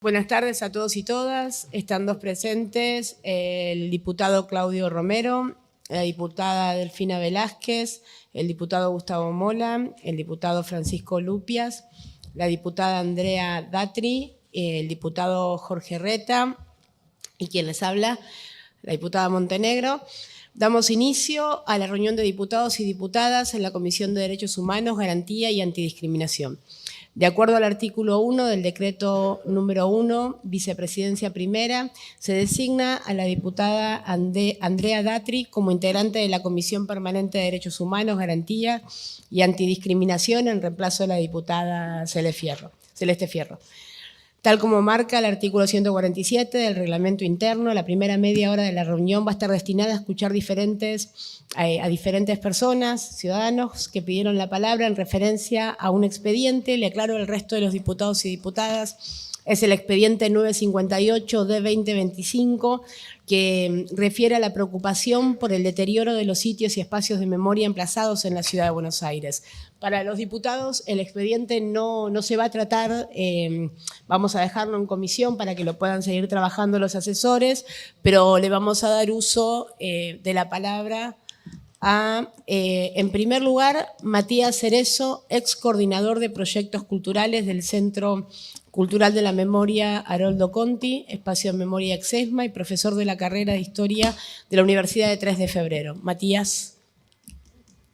Buenas tardes a todos y todas. Están dos presentes, el diputado Claudio Romero, la diputada Delfina Velázquez, el diputado Gustavo Mola, el diputado Francisco Lupias, la diputada Andrea Datri, el diputado Jorge Reta y quien les habla, la diputada Montenegro. Damos inicio a la reunión de diputados y diputadas en la Comisión de Derechos Humanos, Garantía y Antidiscriminación. De acuerdo al artículo 1 del decreto número 1, Vicepresidencia Primera, se designa a la diputada Andrea Datri como integrante de la Comisión Permanente de Derechos Humanos, Garantía y Antidiscriminación en reemplazo de la diputada Celeste Fierro. Tal como marca el artículo 147 del reglamento interno, la primera media hora de la reunión va a estar destinada a escuchar a diferentes personas, ciudadanos que pidieron la palabra en referencia a un expediente. Le aclaro al resto de los diputados y diputadas, es el expediente 958 de 2025, que refiere a la preocupación por el deterioro de los sitios y espacios de memoria emplazados en la Ciudad de Buenos Aires. Para los diputados, el expediente no se va a tratar, vamos a dejarlo en comisión para que lo puedan seguir trabajando los asesores, pero le vamos a dar uso de la palabra a, en primer lugar, Matías Cerezo, ex coordinador de proyectos culturales del Centro Cultural de la Memoria Haroldo Conti, Espacio de Memoria Exesma y profesor de la carrera de Historia de la Universidad de 3 de Febrero. Matías.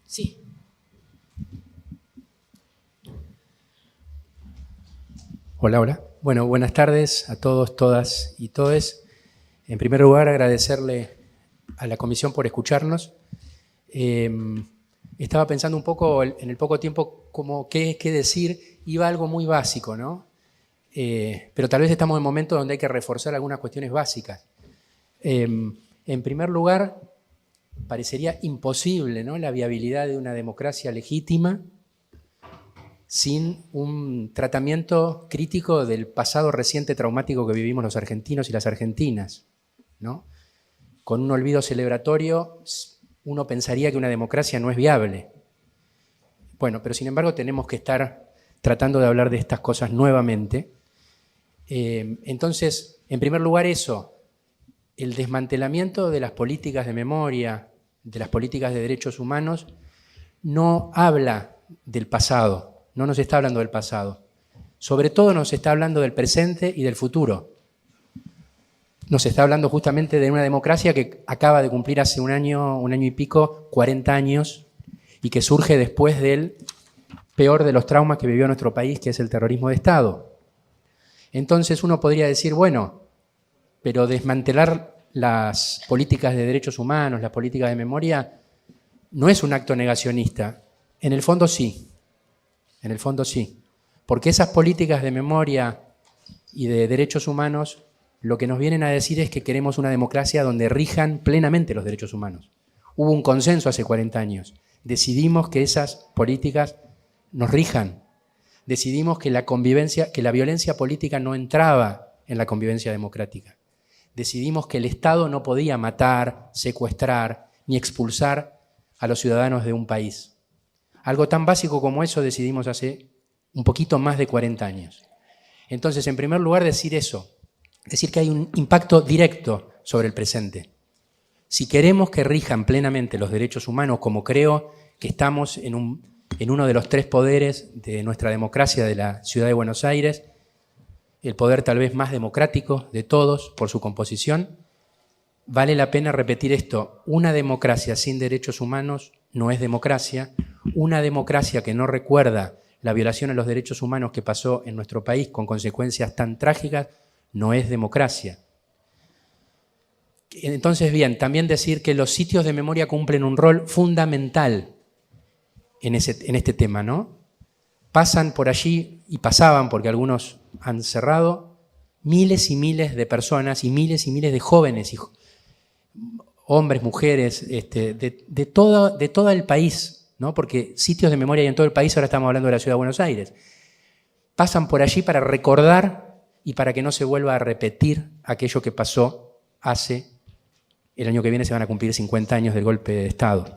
Sí. Hola, hola. Bueno, buenas tardes a todos, todas y todes. En primer lugar, agradecerle a la comisión por escucharnos. Estaba pensando un poco en el poco tiempo qué decir. Iba algo muy básico, ¿no? Pero tal vez estamos en momentos donde hay que reforzar algunas cuestiones básicas. En primer lugar, parecería imposible, ¿no?, la viabilidad de una democracia legítima sin un tratamiento crítico del pasado reciente traumático que vivimos los argentinos y las argentinas, ¿no? Con un olvido celebratorio, uno pensaría que una democracia no es viable. Bueno, pero sin embargo tenemos que estar tratando de hablar de estas cosas nuevamente. Entonces, en primer lugar eso, el desmantelamiento de las políticas de memoria, de las políticas de derechos humanos, no habla del pasado, no nos está hablando del pasado. Sobre todo nos está hablando del presente y del futuro. Nos está hablando justamente de una democracia que acaba de cumplir hace un año y pico, 40 años, y que surge después del peor de los traumas que vivió nuestro país, que es el terrorismo de Estado. Entonces uno podría decir, bueno, pero desmantelar las políticas de derechos humanos, las políticas de memoria, no es un acto negacionista. En el fondo sí, porque esas políticas de memoria y de derechos humanos lo que nos vienen a decir es que queremos una democracia donde rijan plenamente los derechos humanos. Hubo un consenso hace 40 años. Decidimos que esas políticas nos rijan. Decidimos que la violencia política no entraba en la convivencia democrática. Decidimos que el Estado no podía matar, secuestrar ni expulsar a los ciudadanos de un país. Algo tan básico como eso decidimos hace un poquito más de 40 años. Entonces, en primer lugar, decir eso. Decir que hay un impacto directo sobre el presente. Si queremos que rijan plenamente los derechos humanos, como creo que estamos en uno de los tres poderes de nuestra democracia de la Ciudad de Buenos Aires, el poder tal vez más democrático de todos por su composición, vale la pena repetir esto. Una democracia sin derechos humanos no es democracia. Una democracia que no recuerda la violación a los derechos humanos que pasó en nuestro país con consecuencias tan trágicas no es democracia. Entonces, bien, también decir que los sitios de memoria cumplen un rol fundamental en este tema, ¿no? Pasan por allí, y pasaban porque algunos han cerrado, miles y miles de personas y miles de jóvenes, hombres, mujeres, de todo el país, ¿no? Porque sitios de memoria hay en todo el país, ahora estamos hablando de la Ciudad de Buenos Aires. Pasan por allí para recordar y para que no se vuelva a repetir aquello que pasó el año que viene se van a cumplir 50 años del golpe de Estado.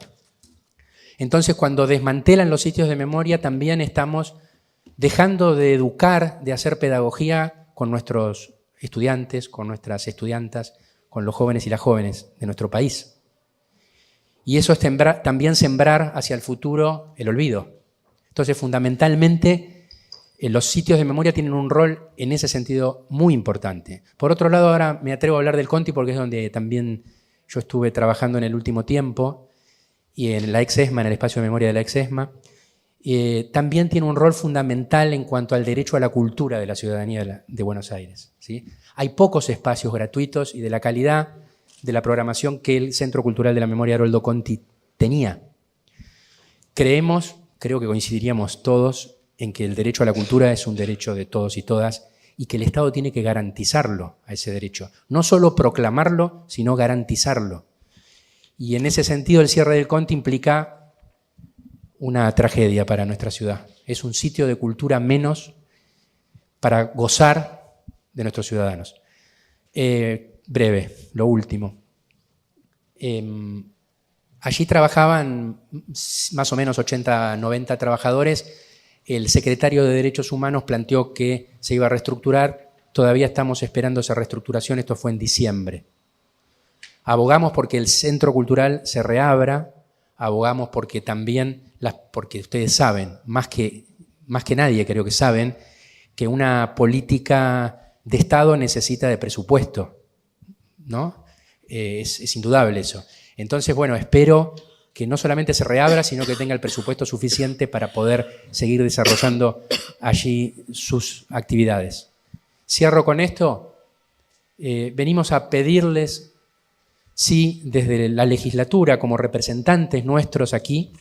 Entonces, cuando desmantelan los sitios de memoria, también estamos dejando de educar, de hacer pedagogía con nuestros estudiantes, con nuestras estudiantas, con los jóvenes y las jóvenes de nuestro país. Y eso es también sembrar hacia el futuro el olvido. Entonces, fundamentalmente, los sitios de memoria tienen un rol en ese sentido muy importante. Por otro lado, ahora me atrevo a hablar del Conti porque es donde también yo estuve trabajando en el último tiempo, y en la ex-ESMA, en el espacio de memoria de la ex-ESMA. También tiene un rol fundamental en cuanto al derecho a la cultura de la ciudadanía de Buenos Aires, ¿sí? Hay pocos espacios gratuitos y de la calidad de la programación que el Centro Cultural de la Memoria Haroldo Conti tenía. Creo que coincidiríamos todos en que el derecho a la cultura es un derecho de todos y todas y que el Estado tiene que garantizarlo a ese derecho. No solo proclamarlo, sino garantizarlo. Y en ese sentido el cierre del Conti implica una tragedia para nuestra ciudad. Es un sitio de cultura menos para gozar de nuestros ciudadanos. Breve, lo último. Allí trabajaban más o menos 80, 90 trabajadores. El secretario de Derechos Humanos planteó que se iba a reestructurar. Todavía estamos esperando esa reestructuración. Esto fue en diciembre. Abogamos porque el Centro Cultural se reabra. Abogamos porque también, porque ustedes saben, más que nadie creo que saben, que una política de Estado necesita de presupuesto, ¿no? Es indudable eso. Entonces, bueno, espero que no solamente se reabra, sino que tenga el presupuesto suficiente para poder seguir desarrollando allí sus actividades. Cierro con esto. Venimos a pedirles si desde la legislatura, como representantes nuestros aquí,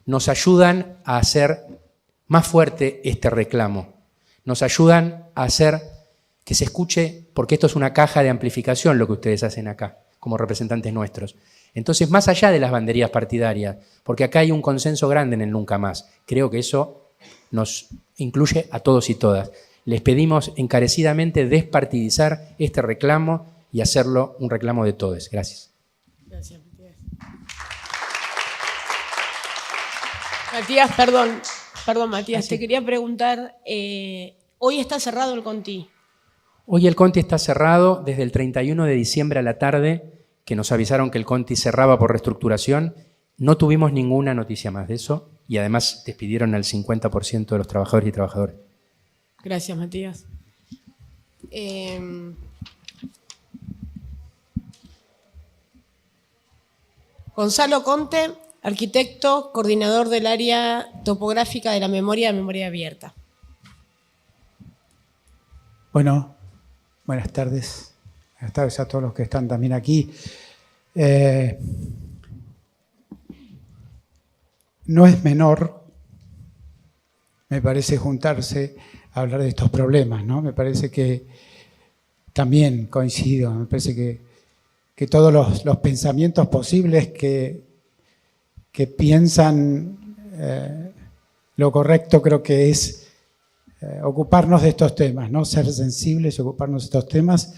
nos ayudan a hacer más fuerte este reclamo. Nos ayudan a hacer que se escuche, porque esto es una caja de amplificación lo que ustedes hacen acá, como representantes nuestros. Entonces, más allá de las banderías partidarias, porque acá hay un consenso grande en el Nunca Más, creo que eso nos incluye a todos y todas. Les pedimos encarecidamente despartidizar este reclamo y hacerlo un reclamo de todos. Gracias. Gracias, Matías. Matías, perdón, Matías, sí. Te quería preguntar, hoy está cerrado el Conti. Hoy el Conti está cerrado desde el 31 de diciembre a la tarde, que nos avisaron que el Conti cerraba por reestructuración. No tuvimos ninguna noticia más de eso y además despidieron al 50% de los trabajadores y trabajadoras. Gracias, Matías. Gonzalo Conte, arquitecto, coordinador del área topográfica de la memoria abierta. Bueno, buenas tardes. Buenas tardes a todos los que están también aquí. No es menor, me parece, juntarse a hablar de estos problemas, ¿no? Me parece que también coincido, me parece que todos los pensamientos posibles que piensan lo correcto creo que es ocuparnos de estos temas, ¿no? Ser sensibles y ocuparnos de estos temas,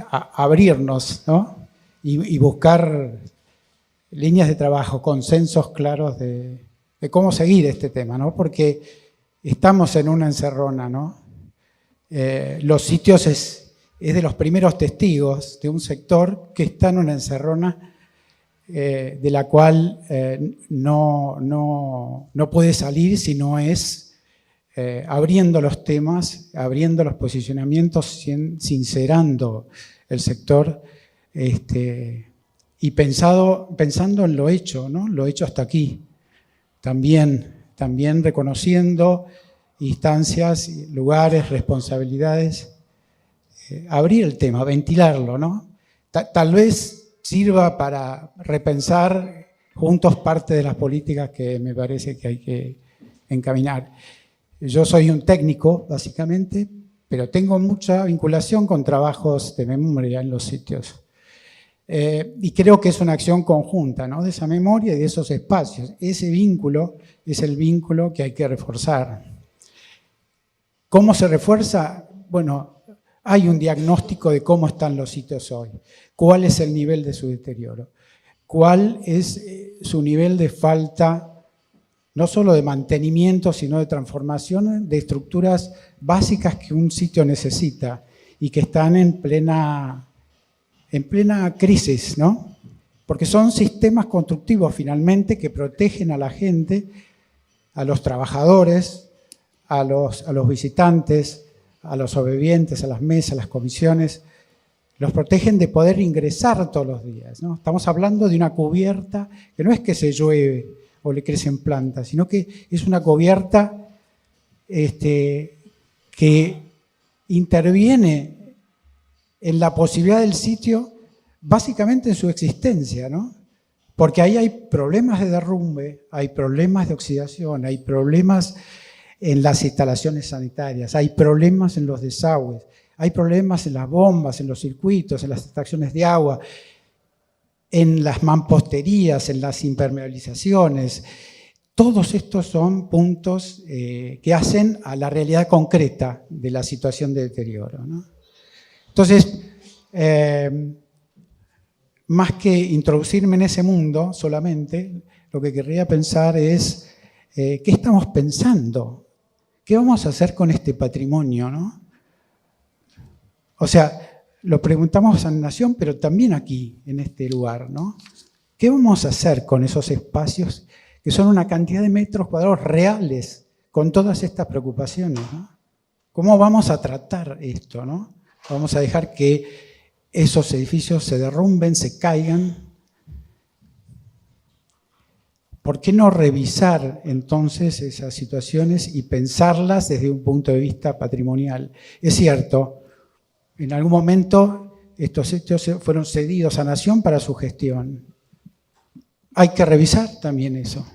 abrirnos, ¿no? Y buscar líneas de trabajo, consensos claros de cómo seguir este tema, ¿no? Porque estamos en una encerrona, ¿no? Los sitios es de los primeros testigos de un sector que está en una encerrona de la cual no puede salir si no es abriendo los temas, abriendo los posicionamientos, sincerando el sector y pensando en lo hecho, ¿no? Lo hecho hasta aquí. También reconociendo instancias, lugares, responsabilidades, abrir el tema, ventilarlo, ¿no? Tal vez sirva para repensar juntos parte de las políticas que me parece que hay que encaminar. Yo soy un técnico, básicamente, pero tengo mucha vinculación con trabajos de memoria en los sitios. Y creo que es una acción conjunta, ¿no? De esa memoria y de esos espacios. Ese vínculo es el vínculo que hay que reforzar. ¿Cómo se refuerza? Bueno, hay un diagnóstico de cómo están los sitios hoy. ¿Cuál es el nivel de su deterioro? ¿Cuál es su nivel de falta no solo de mantenimiento, sino de transformación de estructuras básicas que un sitio necesita y que están en plena crisis, ¿no? Porque son sistemas constructivos finalmente que protegen a la gente, a los trabajadores, a los visitantes, a los sobrevivientes, a las mesas, a las comisiones, los protegen de poder ingresar todos los días, ¿no? Estamos hablando de una cubierta que no es que se llueve o le crecen plantas, sino que es una cubierta que interviene en la posibilidad del sitio, básicamente en su existencia, ¿no? Porque ahí hay problemas de derrumbe, hay problemas de oxidación, hay problemas en las instalaciones sanitarias, hay problemas en los desagües, hay problemas en las bombas, en los circuitos, en las extracciones de agua, en las mamposterías, en las impermeabilizaciones. Todos estos son puntos que hacen a la realidad concreta de la situación de deterioro, ¿no? Entonces, más que introducirme en ese mundo solamente, lo que querría pensar es ¿qué estamos pensando? ¿Qué vamos a hacer con este patrimonio, no? O sea, lo preguntamos a Nación, pero también aquí, en este lugar, ¿no? ¿Qué vamos a hacer con esos espacios que son una cantidad de metros cuadrados reales con todas estas preocupaciones, ¿no? ¿Cómo vamos a tratar esto, no? Vamos a dejar que esos edificios se derrumben, se caigan. ¿Por qué no revisar entonces esas situaciones y pensarlas desde un punto de vista patrimonial? Es cierto, en algún momento estos sitios fueron cedidos a Nación para su gestión. Hay que revisar también eso.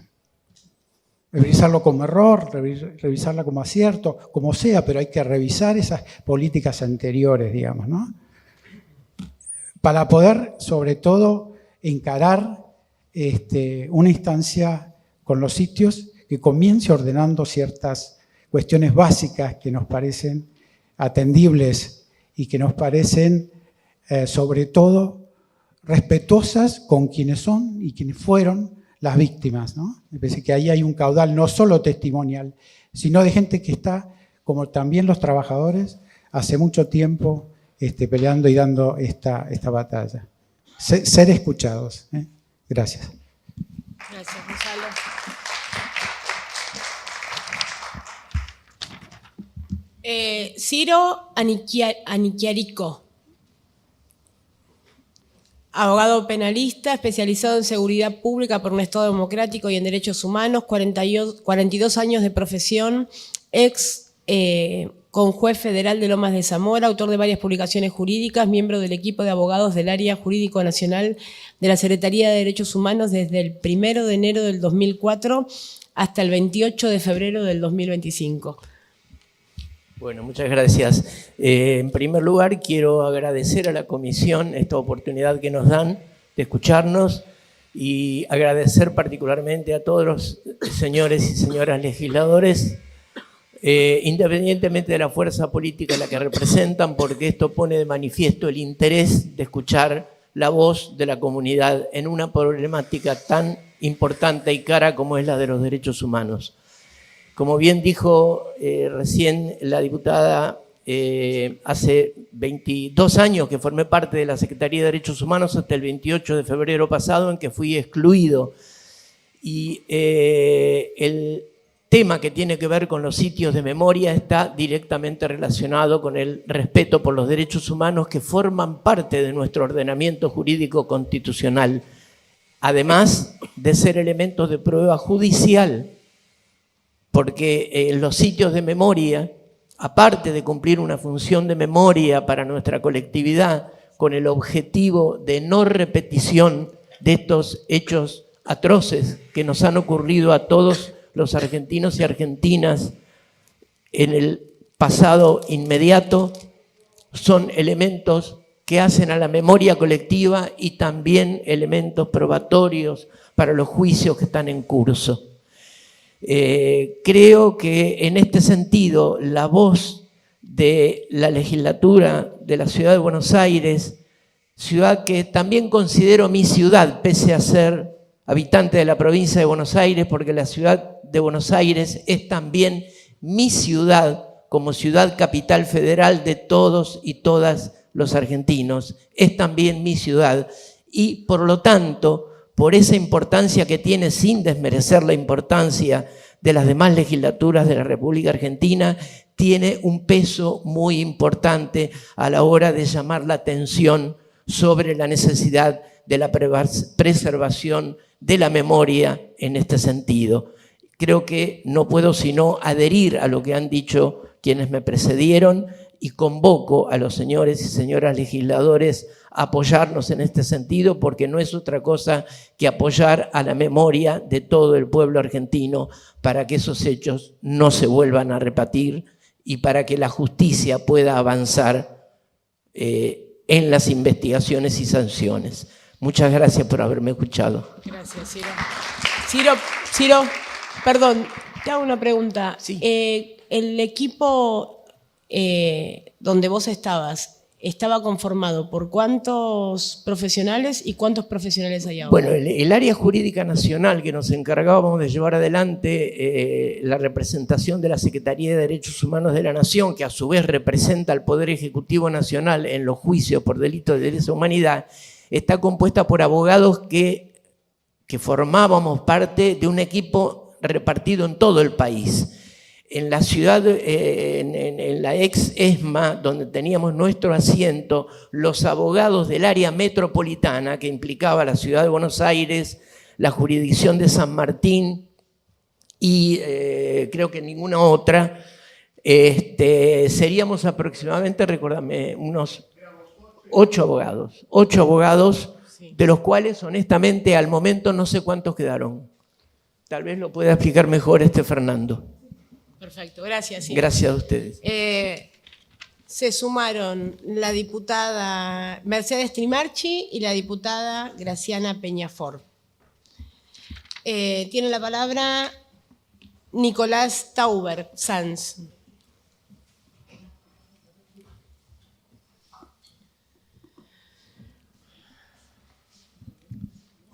Revisarlo como error, revisarla como acierto, como sea, pero hay que revisar esas políticas anteriores, digamos, ¿no? Para poder, sobre todo, encarar una instancia con los sitios que comience ordenando ciertas cuestiones básicas que nos parecen atendibles y que nos parecen, sobre todo, respetuosas con quienes son y quienes fueron las víctimas, ¿no? Me parece que ahí hay un caudal no solo testimonial, sino de gente que está, como también los trabajadores, hace mucho tiempo peleando y dando esta batalla. Ser escuchados, ¿eh? Gracias. Gracias, Gonzalo. Ciro Aniquiarico, abogado penalista, especializado en seguridad pública por un Estado democrático y en derechos humanos, 42 años de profesión, ex conjuez federal de Lomas de Zamora, autor de varias publicaciones jurídicas, miembro del equipo de abogados del Área Jurídico Nacional de la Secretaría de Derechos Humanos desde el 1 de enero del 2004 hasta el 28 de febrero del 2025. Bueno, muchas gracias. En primer lugar, quiero agradecer a la comisión esta oportunidad que nos dan de escucharnos y agradecer particularmente a todos los señores y señoras legisladores, independientemente de la fuerza política a la que representan, porque esto pone de manifiesto el interés de escuchar la voz de la comunidad en una problemática tan importante y cara como es la de los derechos humanos. Como bien dijo recién la diputada, hace 22 años que formé parte de la Secretaría de Derechos Humanos hasta el 28 de febrero pasado, en que fui excluido. Y el tema que tiene que ver con los sitios de memoria está directamente relacionado con el respeto por los derechos humanos que forman parte de nuestro ordenamiento jurídico constitucional, además de ser elementos de prueba judicial, porque los sitios de memoria, aparte de cumplir una función de memoria para nuestra colectividad, con el objetivo de no repetición de estos hechos atroces que nos han ocurrido a todos los argentinos y argentinas en el pasado inmediato, son elementos que hacen a la memoria colectiva y también elementos probatorios para los juicios que están en curso. Creo que en este sentido la voz de la legislatura de la Ciudad de Buenos Aires, ciudad que también considero mi ciudad, pese a ser habitante de la provincia de Buenos Aires, porque la ciudad de Buenos Aires es también mi ciudad, como ciudad capital federal de todos y todas los argentinos. Es también mi ciudad y, por lo tanto, por esa importancia que tiene, sin desmerecer la importancia de las demás legislaturas de la República Argentina, tiene un peso muy importante a la hora de llamar la atención sobre la necesidad de la preservación de la memoria en este sentido. Creo que no puedo sino adherir a lo que han dicho quienes me precedieron y convoco a los señores y señoras legisladores a apoyarnos en este sentido, porque no es otra cosa que apoyar a la memoria de todo el pueblo argentino para que esos hechos no se vuelvan a repetir y para que la justicia pueda avanzar en las investigaciones y sanciones. Muchas gracias por haberme escuchado. Gracias, Ciro. Ciro, perdón, te hago una pregunta. Sí. El equipo donde vos estabas, ¿estaba conformado por cuántos profesionales y cuántos profesionales hay ahora? Bueno, el área jurídica nacional que nos encargábamos de llevar adelante la representación de la Secretaría de Derechos Humanos de la Nación, que a su vez representa al Poder Ejecutivo Nacional en los juicios por delitos de lesa humanidad, está compuesta por abogados que formábamos parte de un equipo repartido en todo el país. En la ciudad, en la ex ESMA, donde teníamos nuestro asiento, los abogados del área metropolitana, que implicaba la ciudad de Buenos Aires, la jurisdicción de San Martín y creo que ninguna otra, seríamos aproximadamente, recordame, unos 8 abogados, Sí. de los cuales honestamente al momento no sé cuántos quedaron. Tal vez lo pueda explicar mejor Fernando. Perfecto, gracias. Ciro. Gracias a ustedes. Se sumaron la diputada Mercedes Trimarchi y la diputada Graciana Peñafort. Tiene la palabra Nicolás Tauber Sanz.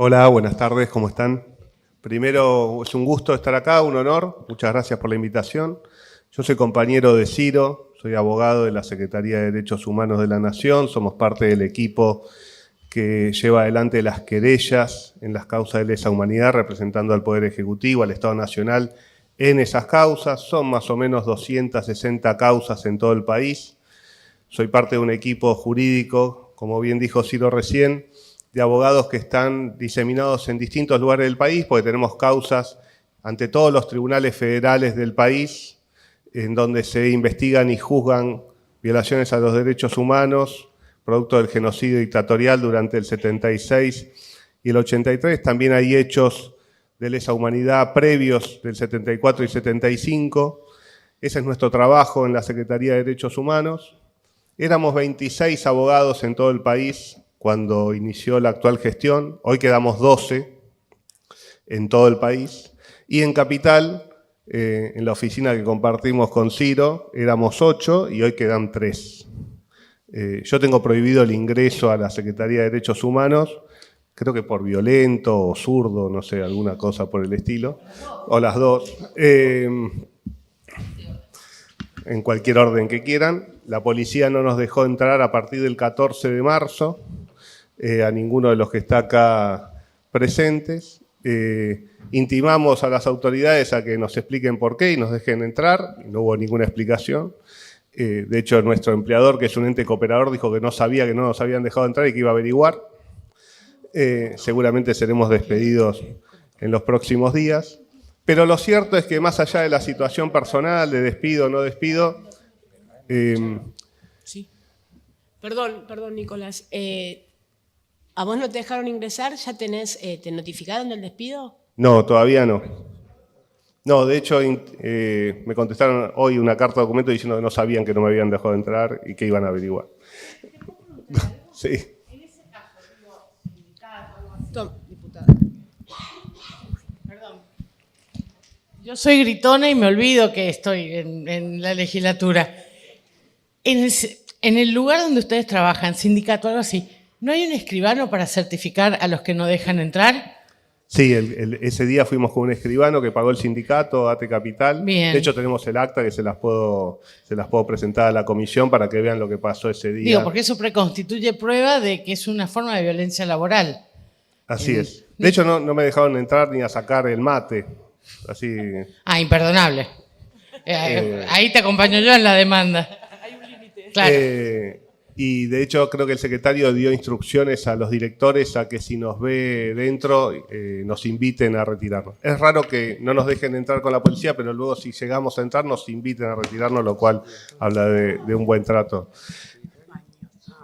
Hola, buenas tardes, ¿cómo están? Primero, es un gusto estar acá, un honor. Muchas gracias por la invitación. Yo soy compañero de Ciro, soy abogado de la Secretaría de Derechos Humanos de la Nación. Somos parte del equipo que lleva adelante las querellas en las causas de lesa humanidad, representando al Poder Ejecutivo, al Estado Nacional en esas causas. Son más o menos 260 causas en todo el país. Soy parte de un equipo jurídico, como bien dijo Ciro recién, de abogados que están diseminados en distintos lugares del país, porque tenemos causas ante todos los tribunales federales del país, en donde se investigan y juzgan violaciones a los derechos humanos, producto del genocidio dictatorial durante el 76 y el 83. También hay hechos de lesa humanidad previos del 74 y 75. Ese es nuestro trabajo en la Secretaría de Derechos Humanos. Éramos 26 abogados en todo el país cuando inició la actual gestión. Hoy quedamos 12 en todo el país. Y en Capital, en la oficina que compartimos con Ciro, éramos 8 y hoy quedan 3. Yo tengo prohibido el ingreso a la Secretaría de Derechos Humanos, creo que por violento o zurdo, no sé, alguna cosa por el estilo, o las dos. En cualquier orden que quieran. La policía no nos dejó entrar a partir del 14 de marzo, a ninguno de los que está acá presentes. Intimamos a las autoridades a que nos expliquen por qué y nos dejen entrar, y no hubo ninguna explicación. De hecho, nuestro empleador, que es un ente cooperador, dijo que no sabía que no nos habían dejado entrar y que iba a averiguar. Seguramente seremos despedidos en los próximos días. Pero lo cierto es que más allá de la situación personal, de despido o no despido... Sí. Perdón, Nicolás. ¿A vos no te dejaron ingresar? ¿Ya te notificaron del despido? No, todavía no. No, de hecho, me contestaron hoy una carta de documento diciendo que no sabían que no me habían dejado entrar y que iban a averiguar. Sí. En ese caso, digo, diputada. Perdón. Yo soy gritona y me olvido que estoy en la legislatura. En el lugar donde ustedes trabajan, sindicato o algo así, ¿no hay un escribano para certificar a los que no dejan entrar? Sí, ese día fuimos con un escribano que pagó el sindicato, ATE Capital. Bien. De hecho, tenemos el acta que se las puedo presentar a la comisión para que vean lo que pasó ese día. Digo, porque eso preconstituye prueba de que es una forma de violencia laboral. Así es. De hecho, no me dejaron entrar ni a sacar el mate. Así. Imperdonable. Ahí te acompaño yo en la demanda. Hay un límite. Claro. Y de hecho creo que el secretario dio instrucciones a los directores a que si nos ve dentro nos inviten a retirarnos. Es raro que no nos dejen entrar con la policía, pero luego si llegamos a entrar nos inviten a retirarnos, lo cual habla de un buen trato.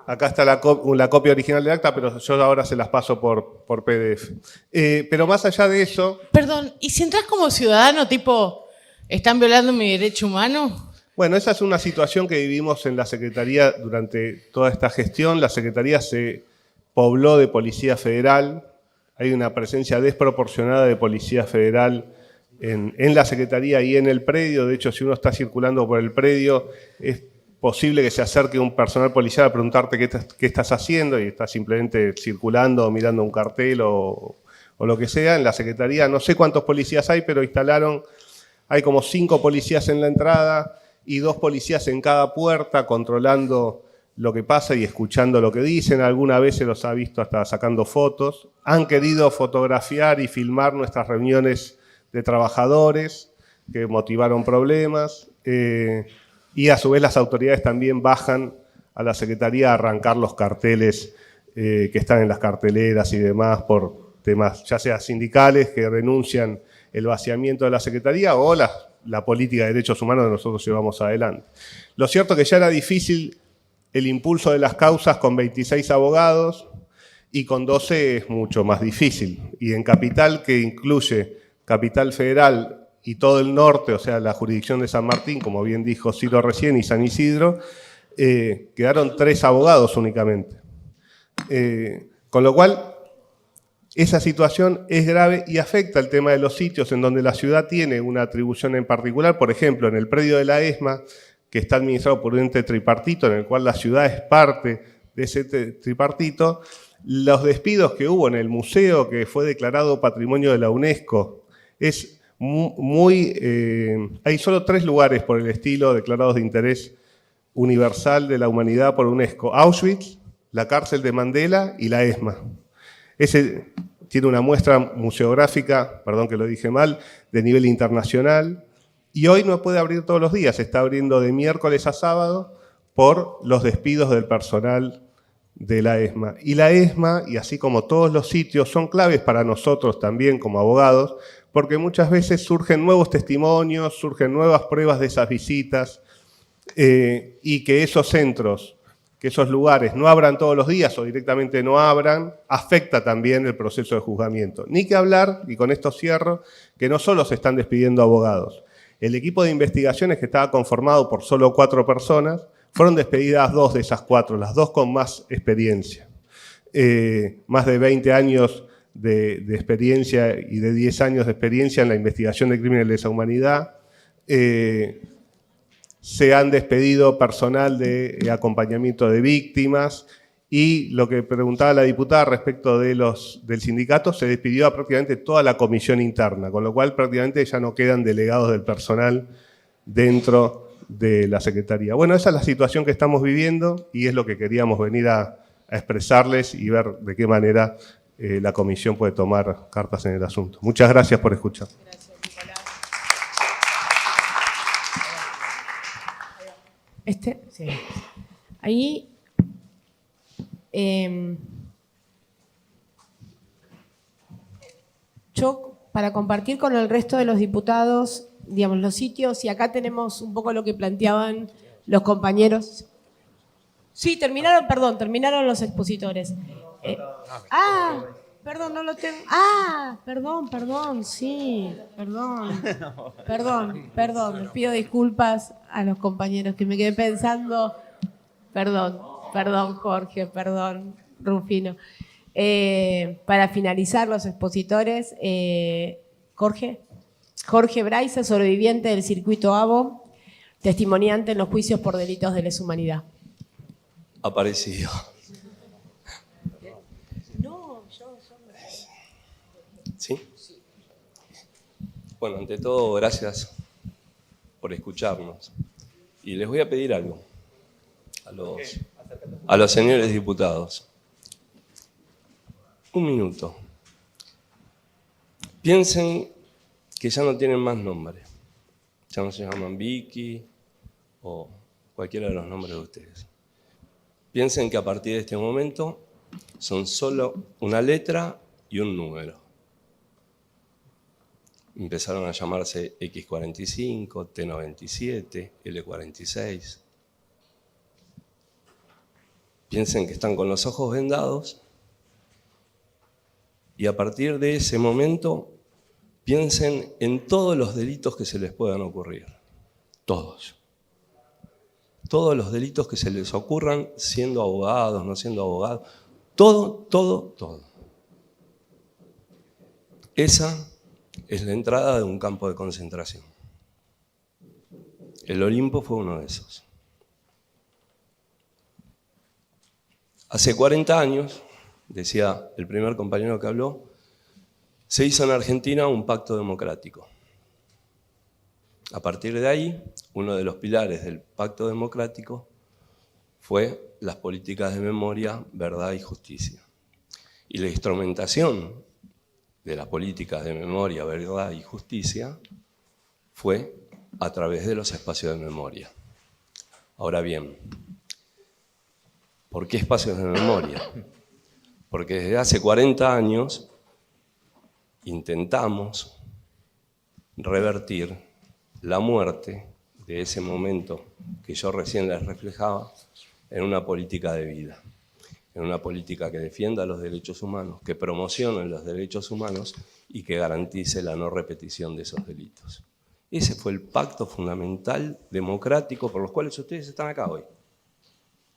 Acá está la copia original del acta, pero yo ahora se las paso por PDF. Pero más allá de eso... Perdón, ¿y si entras como ciudadano tipo, están violando mi derecho humano? Bueno, esa es una situación que vivimos en la Secretaría durante toda esta gestión. La Secretaría se pobló de Policía Federal. Hay una presencia desproporcionada de Policía Federal en la Secretaría y en el predio. De hecho, si uno está circulando por el predio, es posible que se acerque un personal policial a preguntarte qué estás haciendo y estás simplemente circulando o mirando un cartel o lo que sea. En la Secretaría no sé cuántos policías hay, pero hay como 5 policías en la entrada y 2 policías en cada puerta controlando lo que pasa y escuchando lo que dicen. Alguna vez se los ha visto hasta sacando fotos. Han querido fotografiar y filmar nuestras reuniones de trabajadores que motivaron problemas. Y a su vez las autoridades también bajan a la Secretaría a arrancar los carteles que están en las carteleras y demás por temas ya sea sindicales que renuncian el vaciamiento de la Secretaría o la política de derechos humanos que nosotros llevamos adelante. Lo cierto es que ya era difícil el impulso de las causas con 26 abogados y con 12 es mucho más difícil. Y en Capital, que incluye Capital Federal y todo el norte, o sea, la jurisdicción de San Martín, como bien dijo Ciro recién, y San Isidro, quedaron 3 abogados únicamente. Con lo cual, esa situación es grave y afecta el tema de los sitios en donde la ciudad tiene una atribución en particular. Por ejemplo, en el predio de la ESMA, que está administrado por un ente tripartito, en el cual la ciudad es parte de ese tripartito, los despidos que hubo en el museo, que fue declarado Patrimonio de la UNESCO, es hay solo 3 lugares por el estilo declarados de interés universal de la humanidad por UNESCO: Auschwitz, la cárcel de Mandela y la ESMA. Ese tiene una muestra museográfica, perdón que lo dije mal, de nivel internacional, y hoy no puede abrir todos los días, está abriendo de miércoles a sábado por los despidos del personal de la ESMA. Y la ESMA, y así como todos los sitios, son claves para nosotros también como abogados, porque muchas veces surgen nuevos testimonios, surgen nuevas pruebas de esas visitas, y que esos centros, que esos lugares no abran todos los días o directamente no abran, afecta también el proceso de juzgamiento. Ni que hablar, y con esto cierro, que no solo se están despidiendo abogados. El equipo de investigaciones, que estaba conformado por solo 4 personas, fueron despedidas 2 de esas 4, las 2 con más experiencia. Más de 20 años de experiencia y de 10 años de experiencia en la investigación de crímenes de lesa humanidad. Se han despedido personal de acompañamiento de víctimas y lo que preguntaba la diputada respecto de del sindicato, se despidió a prácticamente toda la comisión interna, con lo cual prácticamente ya no quedan delegados del personal dentro de la Secretaría. Bueno, esa es la situación que estamos viviendo y es lo que queríamos venir a expresarles y ver de qué manera la comisión puede tomar cartas en el asunto. Muchas gracias por escuchar. Sí. Ahí, yo, para compartir con el resto de los diputados, digamos, los sitios, y acá tenemos un poco lo que planteaban los compañeros. Sí, terminaron los expositores. Perdón, no lo tengo. Perdón, sí, perdón. Les pido disculpas a los compañeros que me quedé pensando. Perdón, Jorge, perdón, Rufino. Para finalizar los expositores, Jorge Braiza, sobreviviente del circuito ABO, testimoniante en los juicios por delitos de lesa humanidad. Aparecido. ¿Sí? Bueno, ante todo, gracias por escucharnos. Y les voy a pedir algo a los señores diputados. Un minuto. Piensen que ya no tienen más nombre. Ya no se llaman Vicky o cualquiera de los nombres de ustedes. Piensen que a partir de este momento son solo una letra y un número. Empezaron a llamarse X45, T97, L46. Piensen que están con los ojos vendados y a partir de ese momento piensen en todos los delitos que se les puedan ocurrir. Todos. Todos los delitos que se les ocurran siendo abogados, no siendo abogados. Todo, todo, todo. Esa es la entrada de un campo de concentración. El Olimpo fue uno de esos. Hace 40 años, decía el primer compañero que habló, se hizo en Argentina un pacto democrático. A partir de ahí, uno de los pilares del pacto democrático fue las políticas de memoria, verdad y justicia. Y la instrumentación de las políticas de memoria, verdad y justicia fue a través de los espacios de memoria. Ahora bien, ¿por qué espacios de memoria? Porque desde hace 40 años intentamos revertir la muerte de ese momento que yo recién les reflejaba en una política de vida, en una política que defienda los derechos humanos, que promocione los derechos humanos y que garantice la no repetición de esos delitos. Ese fue el pacto fundamental democrático por los cuales ustedes están acá hoy.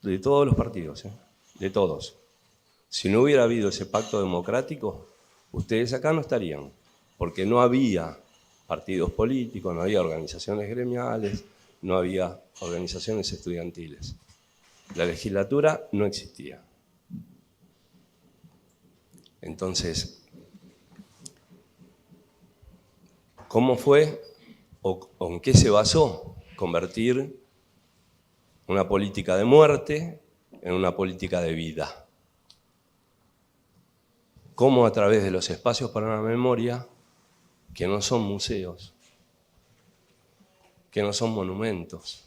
De todos los partidos, de todos. Si no hubiera habido ese pacto democrático, ustedes acá no estarían, porque no había partidos políticos, no había organizaciones gremiales, no había organizaciones estudiantiles. La legislatura no existía. Entonces, ¿cómo fue o en qué se basó convertir una política de muerte en una política de vida? ¿Cómo a través de los espacios para la memoria, que no son museos, que no son monumentos,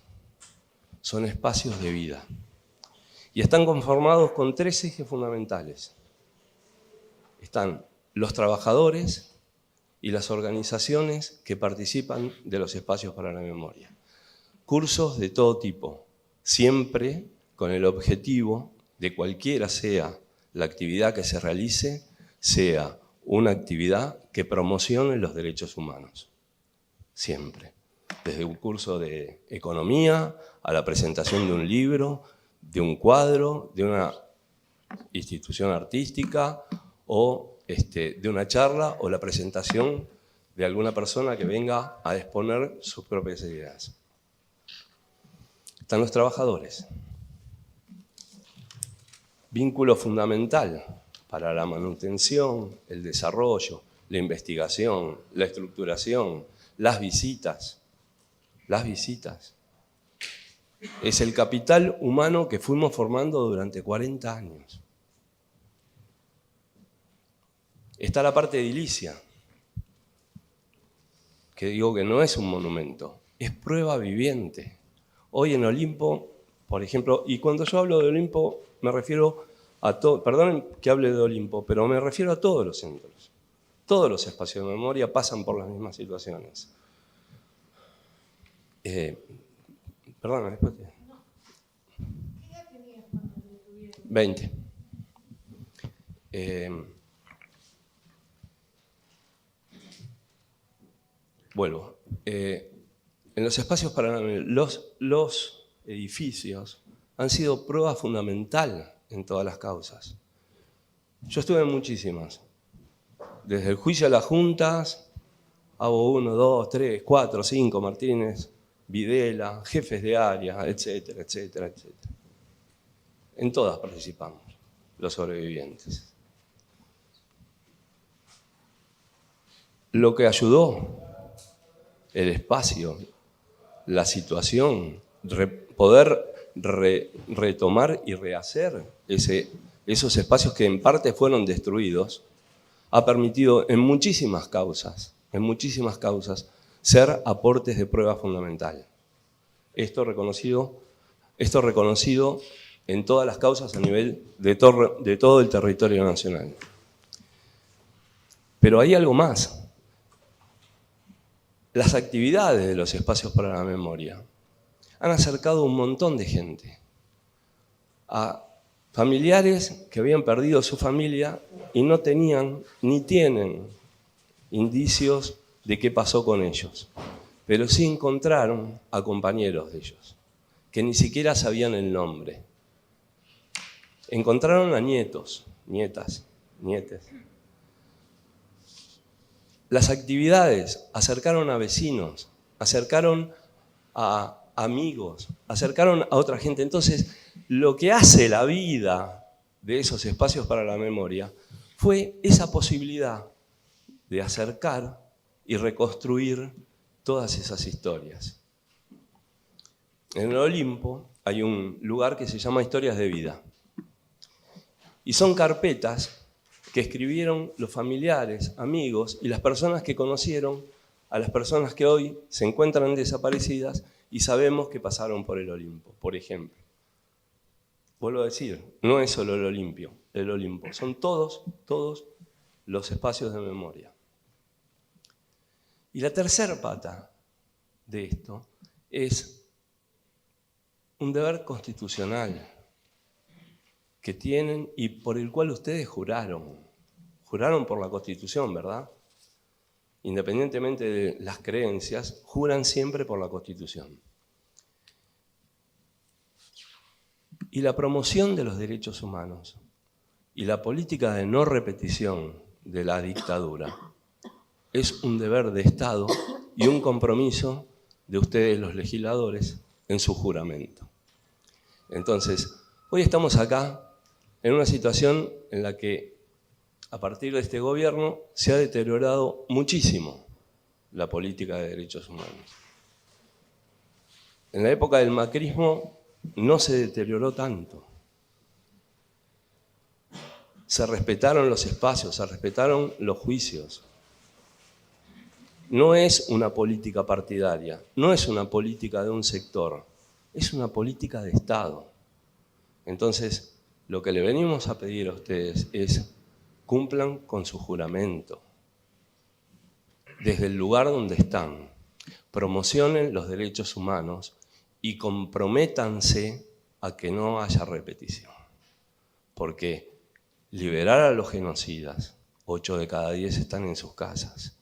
son espacios de vida? Y están conformados con 3 ejes fundamentales. Están los trabajadores y las organizaciones que participan de los espacios para la memoria. Cursos de todo tipo, siempre con el objetivo de cualquiera sea la actividad que se realice, sea una actividad que promocione los derechos humanos. Siempre. Desde un curso de economía a la presentación de un libro, de un cuadro, de una institución artística o de una charla o la presentación de alguna persona que venga a exponer sus propias ideas. Están los trabajadores. Vínculo fundamental para la manutención, el desarrollo, la investigación, la estructuración, las visitas. Las visitas. Es el capital humano que fuimos formando durante 40 años. Está la parte edilicia, que digo que no es un monumento, es prueba viviente. Hoy en Olimpo, por ejemplo, y cuando yo hablo de Olimpo me refiero a todo, perdonen que hable de Olimpo, pero me refiero a todos los centros. Todos los espacios de memoria pasan por las mismas situaciones. Perdona, después te... ¿Qué edad tenías cuando detuvieron? 20. Vuelvo. En los espacios para los edificios han sido prueba fundamental en todas las causas. Yo estuve en muchísimas. Desde el juicio a las juntas, hago 1, 2, 3, 4, 5, Martínez, Videla, jefes de área, etcétera, etcétera, etcétera. En todas participamos, los sobrevivientes. lo que ayudó, el espacio, la situación, poder retomar y rehacer esos espacios que en parte fueron destruidos, ha permitido en muchísimas causas, ser aportes de prueba fundamental. Esto reconocido en todas las causas a nivel de todo el territorio nacional. Pero hay algo más. Las actividades de los espacios para la memoria han acercado a un montón de gente, a familiares que habían perdido su familia y no tenían ni tienen indicios de qué pasó con ellos, pero sí encontraron a compañeros de ellos, que ni siquiera sabían el nombre. Encontraron a nietos, nietas, nietes. Las actividades acercaron a vecinos, acercaron a amigos, acercaron a otra gente. Entonces, lo que hace la vida de esos espacios para la memoria fue esa posibilidad de acercar y reconstruir todas esas historias. En el Olimpo hay un lugar que se llama Historias de Vida. Y son carpetas que escribieron los familiares, amigos y las personas que conocieron a las personas que hoy se encuentran desaparecidas y sabemos que pasaron por el Olimpo, por ejemplo. Vuelvo a decir, no es solo el Olimpo, son todos los espacios de memoria. Y la tercera pata de esto es un deber constitucional que tienen y por el cual ustedes juraron por la Constitución, ¿verdad? Independientemente de las creencias, juran siempre por la Constitución. Y la promoción de los derechos humanos y la política de no repetición de la dictadura es un deber de Estado y un compromiso de ustedes, los legisladores, en su juramento. Entonces, hoy estamos acá en una situación en la que, a partir de este gobierno, se ha deteriorado muchísimo la política de derechos humanos. En la época del macrismo no se deterioró tanto. Se respetaron los espacios, se respetaron los juicios. No es una política partidaria, no es una política de un sector, es una política de Estado. Entonces, lo que le venimos a pedir a ustedes es cumplan con su juramento. Desde el lugar donde están, promocionen los derechos humanos y comprométanse a que no haya repetición. Porque liberar a los genocidas, 8 de cada 10 están en sus casas.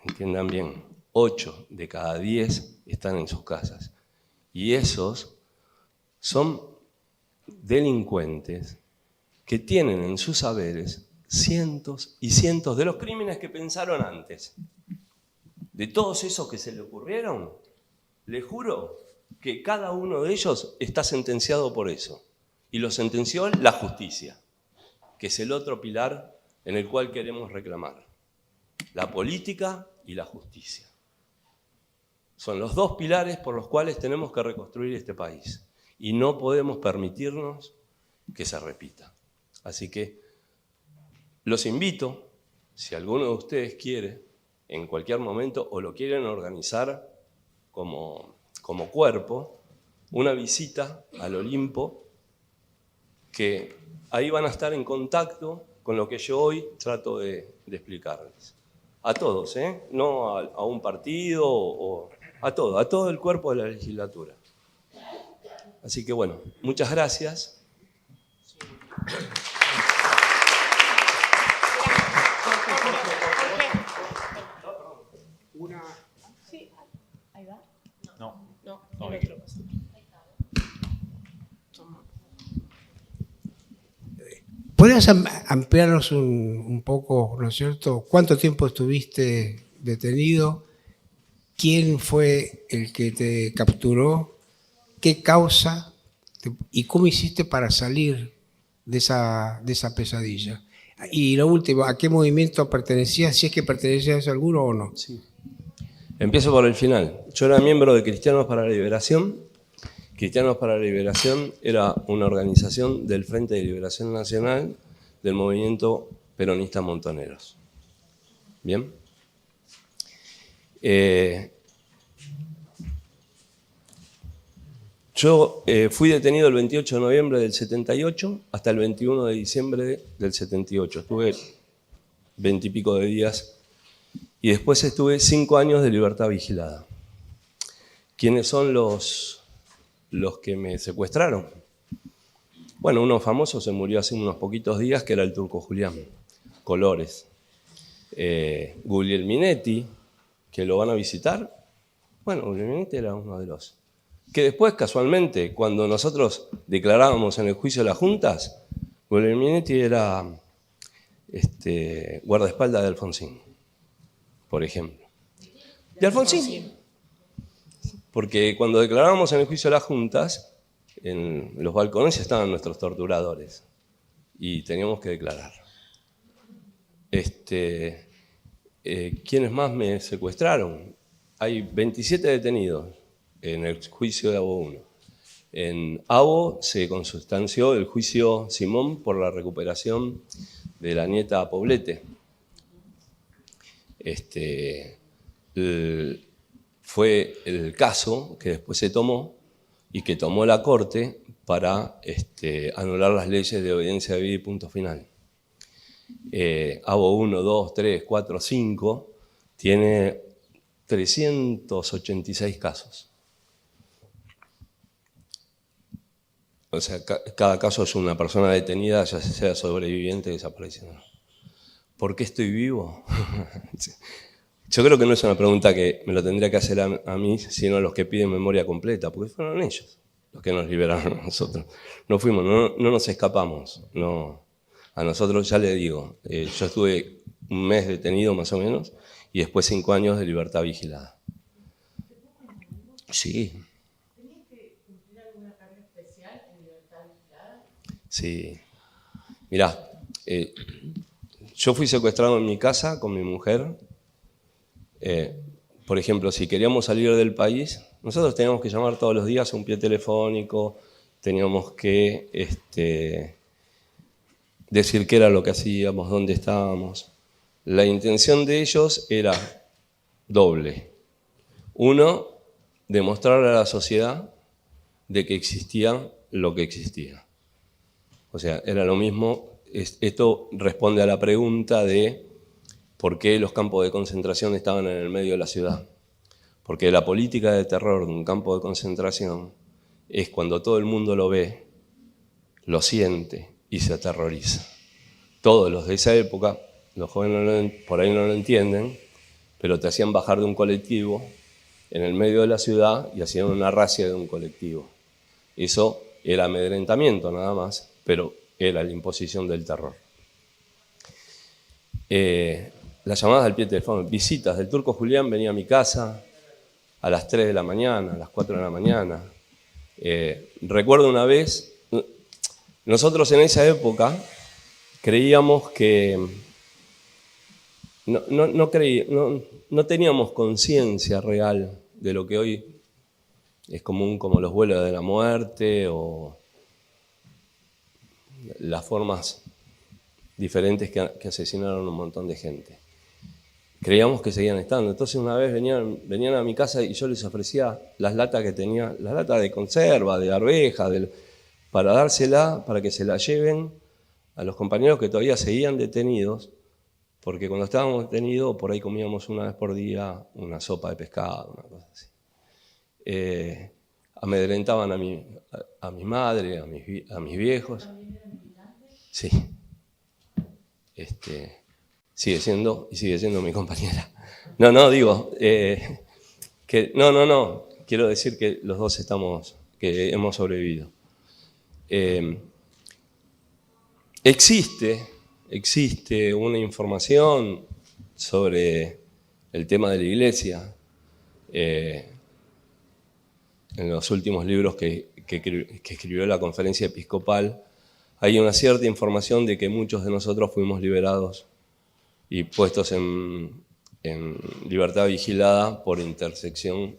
Entiendan bien, 8 de cada 10 están en sus casas. Y esos son delincuentes que tienen en sus saberes cientos y cientos de los crímenes que pensaron antes. De todos esos que se le ocurrieron, les juro que cada uno de ellos está sentenciado por eso. Y lo sentenció la justicia, que es el otro pilar en el cual queremos reclamar. La política y la justicia. Son los dos pilares por los cuales tenemos que reconstruir este país. Y no podemos permitirnos que se repita. Así que los invito, si alguno de ustedes quiere, en cualquier momento, o lo quieren organizar como cuerpo, una visita al Olimpo, que ahí van a estar en contacto con lo que yo hoy trato de explicarles. A todos, no a un partido, o a todo el cuerpo de la legislatura. Así que bueno, muchas gracias. Sí, ahí va. No. ¿Podrías ampliarnos un poco, ¿no es cierto? ¿Cuánto tiempo estuviste detenido? ¿Quién fue el que te capturó? ¿Qué causa? ¿Y cómo hiciste para salir de esa pesadilla? Y lo último, ¿a qué movimiento pertenecías? Si es que pertenecías a alguno o no. Sí. Empiezo por el final. Yo era miembro de Cristianos para la Liberación. Cristianos para la Liberación era una organización del Frente de Liberación Nacional del movimiento peronista Montoneros. ¿Bien? Yo fui detenido el 28 de noviembre del 78 hasta el 21 de diciembre del 78. Estuve 20 y pico de días y después estuve 5 años de libertad vigilada. ¿Quiénes son los que me secuestraron? Bueno, uno famoso se murió hace unos poquitos días, que era el Turco Julián, Colores. Guglielminetti, que lo van a visitar. Bueno, Guglielminetti era uno de los... Que después, casualmente, cuando nosotros declarábamos en el juicio de las juntas, Guglielminetti era guardaespaldas de Alfonsín, por ejemplo. ¿De Alfonsín? Porque cuando declarábamos en el juicio de las juntas, en los balcones estaban nuestros torturadores y teníamos que declarar. ¿Quiénes más me secuestraron? Hay 27 detenidos en el juicio de Abo 1. En Abo se consustanció el juicio Simón por la recuperación de la nieta Poblete. Fue el caso que después se tomó y que tomó la Corte para anular las leyes de obediencia debida y punto final. Abo 1, 2, 3, 4, 5 tiene 386 casos. O sea, cada caso es una persona detenida, ya sea sobreviviente o desaparecida. ¿Por qué estoy vivo? Yo creo que no es una pregunta que me lo tendría que hacer a mí, sino a los que piden memoria completa, porque fueron ellos los que nos liberaron a nosotros. No fuimos, no nos escapamos. No. A nosotros, ya le digo, yo estuve un mes detenido más o menos y después 5 años de libertad vigilada. Sí. ¿Tenías que cumplir alguna carga especial en libertad vigilada? Sí. Mirá, yo fui secuestrado en mi casa con mi mujer. Por ejemplo, si queríamos salir del país, nosotros teníamos que llamar todos los días a un pie telefónico, teníamos que decir qué era lo que hacíamos, dónde estábamos. La intención de ellos era doble. Uno, demostrarle a la sociedad de que existía lo que existía. O sea, era lo mismo. Esto responde a la pregunta de por qué los campos de concentración estaban en el medio de la ciudad. Porque la política de terror de un campo de concentración es cuando todo el mundo lo ve, lo siente y se aterroriza. Todos los de esa época, los jóvenes por ahí no lo entienden, pero te hacían bajar de un colectivo en el medio de la ciudad y hacían una racia de un colectivo. Eso era amedrentamiento nada más, pero era la imposición del terror. Las llamadas al pie de teléfono, visitas del Turco Julián venía a mi casa a las 3 de la mañana, a las 4 de la mañana. Recuerdo una vez, nosotros en esa época creíamos que no teníamos conciencia real de lo que hoy es común, como los vuelos de la muerte o las formas diferentes que asesinaron a un montón de gente. Creíamos que seguían estando. Entonces una vez venían a mi casa y yo les ofrecía las latas que tenía, las latas de conserva, de arveja, para dársela, para que se la lleven a los compañeros que todavía seguían detenidos, porque cuando estábamos detenidos, por ahí comíamos una vez por día una sopa de pescado, una cosa así. Amedrentaban a mi madre, a mis viejos. ¿También eran militantes? Sí. Sigue siendo mi compañera. No, quiero decir que los dos que hemos sobrevivido. Existe una información sobre el tema de la iglesia en los últimos libros que escribió la Conferencia Episcopal. hay una cierta información de que muchos de nosotros fuimos liberados y puestos en libertad vigilada por intersección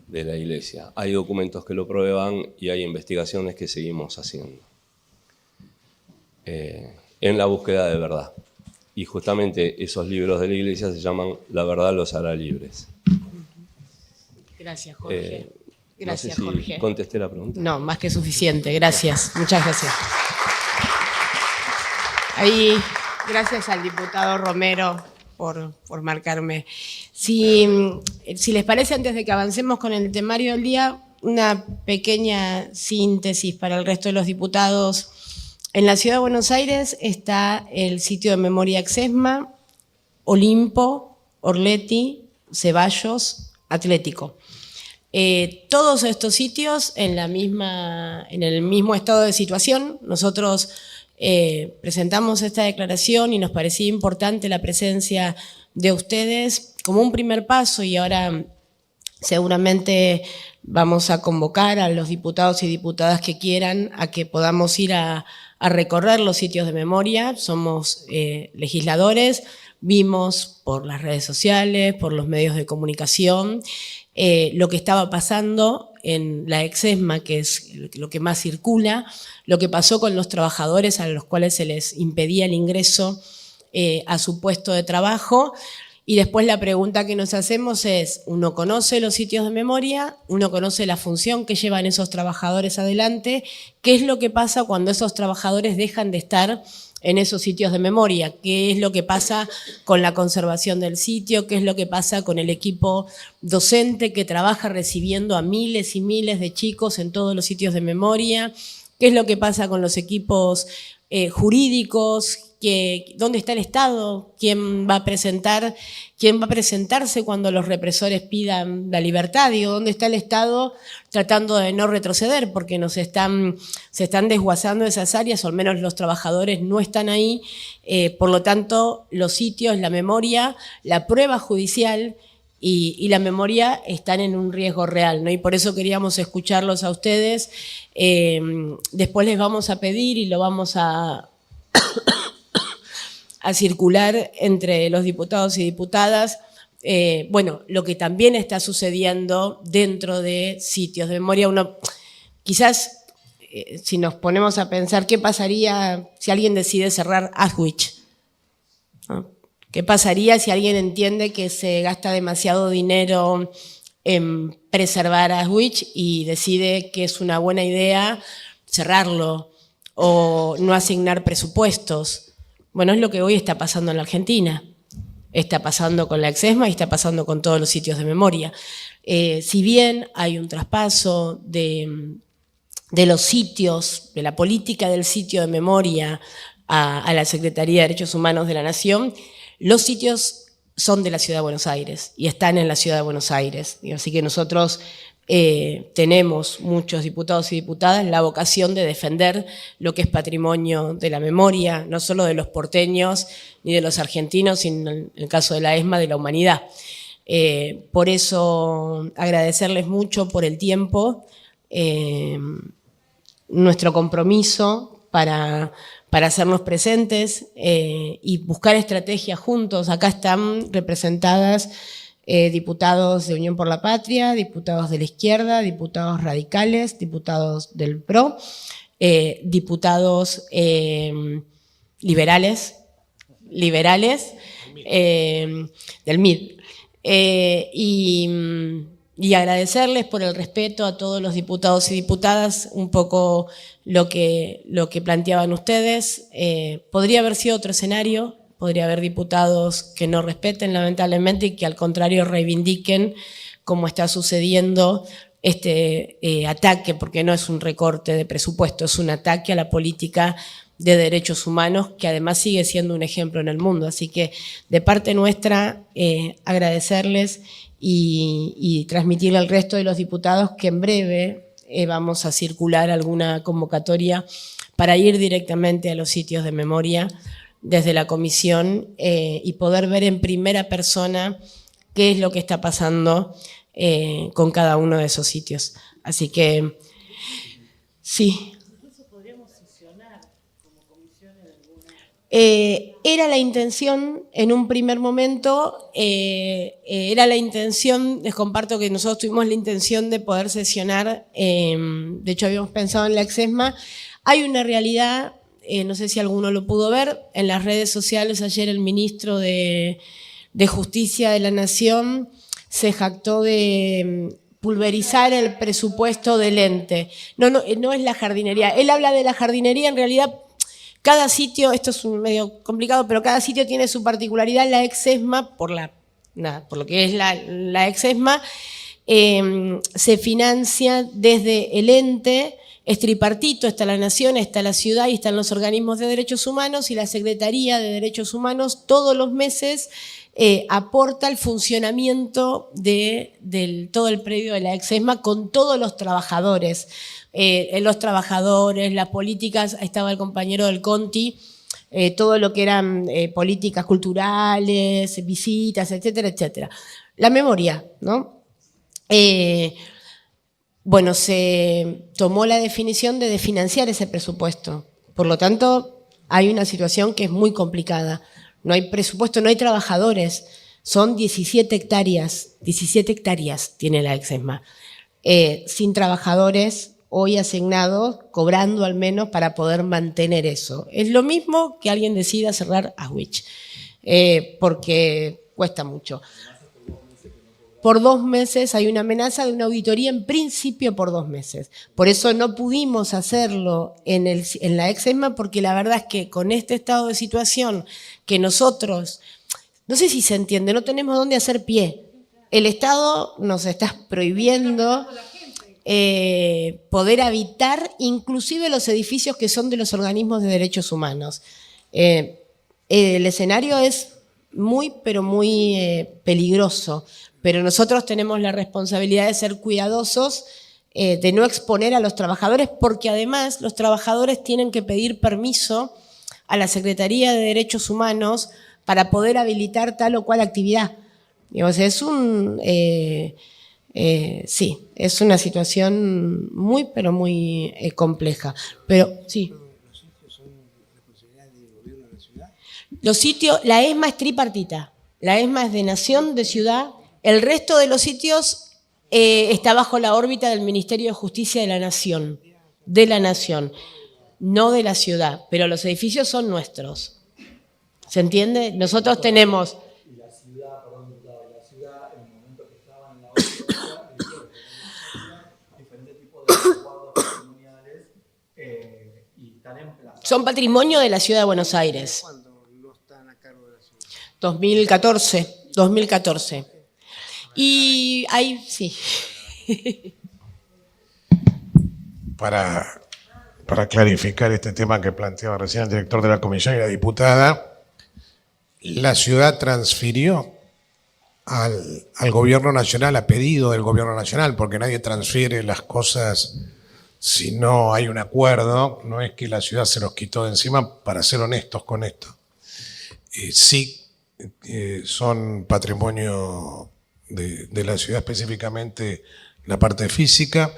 de la Iglesia. Hay documentos que lo prueban y hay investigaciones que seguimos haciendo en la búsqueda de verdad. Y justamente esos libros de la Iglesia se llaman La verdad los hará libres. Gracias, Jorge. Gracias, no sé si Jorge. contesté la pregunta. No, más que suficiente. Gracias. Muchas gracias. Ahí, gracias al diputado Romero por marcarme. Si les parece, antes de que avancemos con el temario del día, una pequeña síntesis para el resto de los diputados. En la Ciudad de Buenos Aires está el sitio de memoria Exesma, Olimpo, Orleti, Ceballos, Atlético. Todos estos sitios en el mismo estado de situación. Nosotros presentamos esta declaración y nos parecía importante la presencia de ustedes como un primer paso, y ahora seguramente vamos a convocar a los diputados y diputadas que quieran a que podamos ir a recorrer los sitios de memoria. Somos legisladores, vimos por las redes sociales, por los medios de comunicación, lo que estaba pasando en la Exesma, que es lo que más circula, lo que pasó con los trabajadores a los cuales se les impedía el ingreso a su puesto de trabajo. Y después la pregunta que nos hacemos es, uno conoce los sitios de memoria, uno conoce la función que llevan esos trabajadores adelante, ¿qué es lo que pasa cuando esos trabajadores dejan de estar en esos sitios de memoria? ¿Qué es lo que pasa con la conservación del sitio? ¿Qué es lo que pasa con el equipo docente que trabaja recibiendo a miles y miles de chicos en todos los sitios de memoria? ¿Qué es lo que pasa con los equipos jurídicos? ¿Dónde está el Estado? ¿Quién va a presentarse cuando los represores pidan la libertad? Digo, ¿dónde está el Estado tratando de no retroceder? Porque se están desguazando esas áreas, o al menos los trabajadores no están ahí. Por lo tanto, los sitios, la memoria, la prueba judicial y la memoria están en un riesgo real, ¿no? Y por eso queríamos escucharlos a ustedes. Después les vamos a pedir y lo vamos a circular entre los diputados y diputadas, bueno, lo que también está sucediendo dentro de sitios de memoria. Uno, quizás, si nos ponemos a pensar, ¿qué pasaría si alguien decide cerrar Auschwitz? ¿No? ¿Qué pasaría si alguien entiende que se gasta demasiado dinero en preservar Auschwitz y decide que es una buena idea cerrarlo o no asignar presupuestos? Bueno, es lo que hoy está pasando en la Argentina. Está pasando con la Exesma y está pasando con todos los sitios de memoria. Si bien hay un traspaso de los sitios, de la política del sitio de memoria a la Secretaría de Derechos Humanos de la Nación, los sitios son de la Ciudad de Buenos Aires y están en la Ciudad de Buenos Aires. Así que nosotros tenemos, muchos diputados y diputadas, la vocación de defender lo que es patrimonio de la memoria, no solo de los porteños ni de los argentinos, sino en el caso de la ESMA, de la humanidad. Por eso agradecerles mucho por el tiempo, nuestro compromiso para hacernos presentes y buscar estrategias juntos. Acá están representadas diputados de Unión por la Patria, diputados de la izquierda, diputados radicales, diputados del PRO, diputados liberales, del MID. Y agradecerles por el respeto a todos los diputados y diputadas, un poco lo que planteaban ustedes. Podría haber sido otro escenario. Podría haber diputados que no respeten, lamentablemente, y que al contrario reivindiquen, como está sucediendo, este ataque, porque no es un recorte de presupuesto, es un ataque a la política de derechos humanos, que además sigue siendo un ejemplo en el mundo. Así que, de parte nuestra, agradecerles y transmitirle al resto de los diputados que en breve vamos a circular alguna convocatoria para ir directamente a los sitios de memoria desde la comisión y poder ver en primera persona qué es lo que está pasando con cada uno de esos sitios. Así que, sí. Era la intención, en un primer momento, era la intención, les comparto que nosotros tuvimos la intención de poder sesionar, de hecho habíamos pensado en la Exesma. Hay una realidad, no sé si alguno lo pudo ver, en las redes sociales ayer el ministro de Justicia de la Nación se jactó de pulverizar el presupuesto del ente. No es la jardinería, él habla de la jardinería, en realidad. Cada sitio, esto es medio complicado, pero cada sitio tiene su particularidad. La Exesma, por lo que es la Exesma, se financia desde el ente, es tripartito, está la Nación, está la ciudad y están los organismos de derechos humanos, y la Secretaría de Derechos Humanos todos los meses aporta el funcionamiento de todo el predio de la Exesma con todos los trabajadores. Las políticas, ahí estaba el compañero del Conti, todo lo que eran políticas culturales, visitas, etcétera, etcétera. La memoria, ¿no? Bueno, se tomó la definición de financiar ese presupuesto. Por lo tanto, hay una situación que es muy complicada. No hay presupuesto, no hay trabajadores. Son 17 hectáreas tiene la Exesma. Sin trabajadores hoy asignados, cobrando al menos para poder mantener eso. Es lo mismo que alguien decida cerrar Auschwitz, porque cuesta mucho. Por 2 meses hay una amenaza de una auditoría, en principio por 2 meses. Por eso no pudimos hacerlo en la Exesma, porque la verdad es que con este estado de situación que nosotros, no sé si se entiende, no tenemos dónde hacer pie. El Estado nos está prohibiendo poder habitar inclusive los edificios que son de los organismos de derechos humanos. El escenario es muy, pero muy peligroso, pero nosotros tenemos la responsabilidad de ser cuidadosos, de no exponer a los trabajadores, porque además los trabajadores tienen que pedir permiso a la Secretaría de Derechos Humanos para poder habilitar tal o cual actividad. Digamos, sí, es una situación muy, pero muy compleja. Pero sí. ¿Los sitios son responsabilidad del gobierno de la ciudad? Los sitios, la ESMA es tripartita. La ESMA es de nación, de ciudad. El resto de los sitios está bajo la órbita del Ministerio de Justicia de la Nación. De la Nación, no de la ciudad. Pero los edificios son nuestros. ¿Se entiende? Nosotros tenemos... Son patrimonio de la Ciudad de Buenos Aires. ¿Cuándo no están a cargo de la ciudad? 2014. Y ahí, sí. Para clarificar este tema que planteaba recién el director de la comisión y la diputada, la ciudad transfirió al gobierno nacional, a pedido del gobierno nacional, porque nadie transfiere las cosas si no hay un acuerdo. No es que la ciudad se los quitó de encima, para ser honestos con esto. Sí, son patrimonio de la ciudad, específicamente la parte física,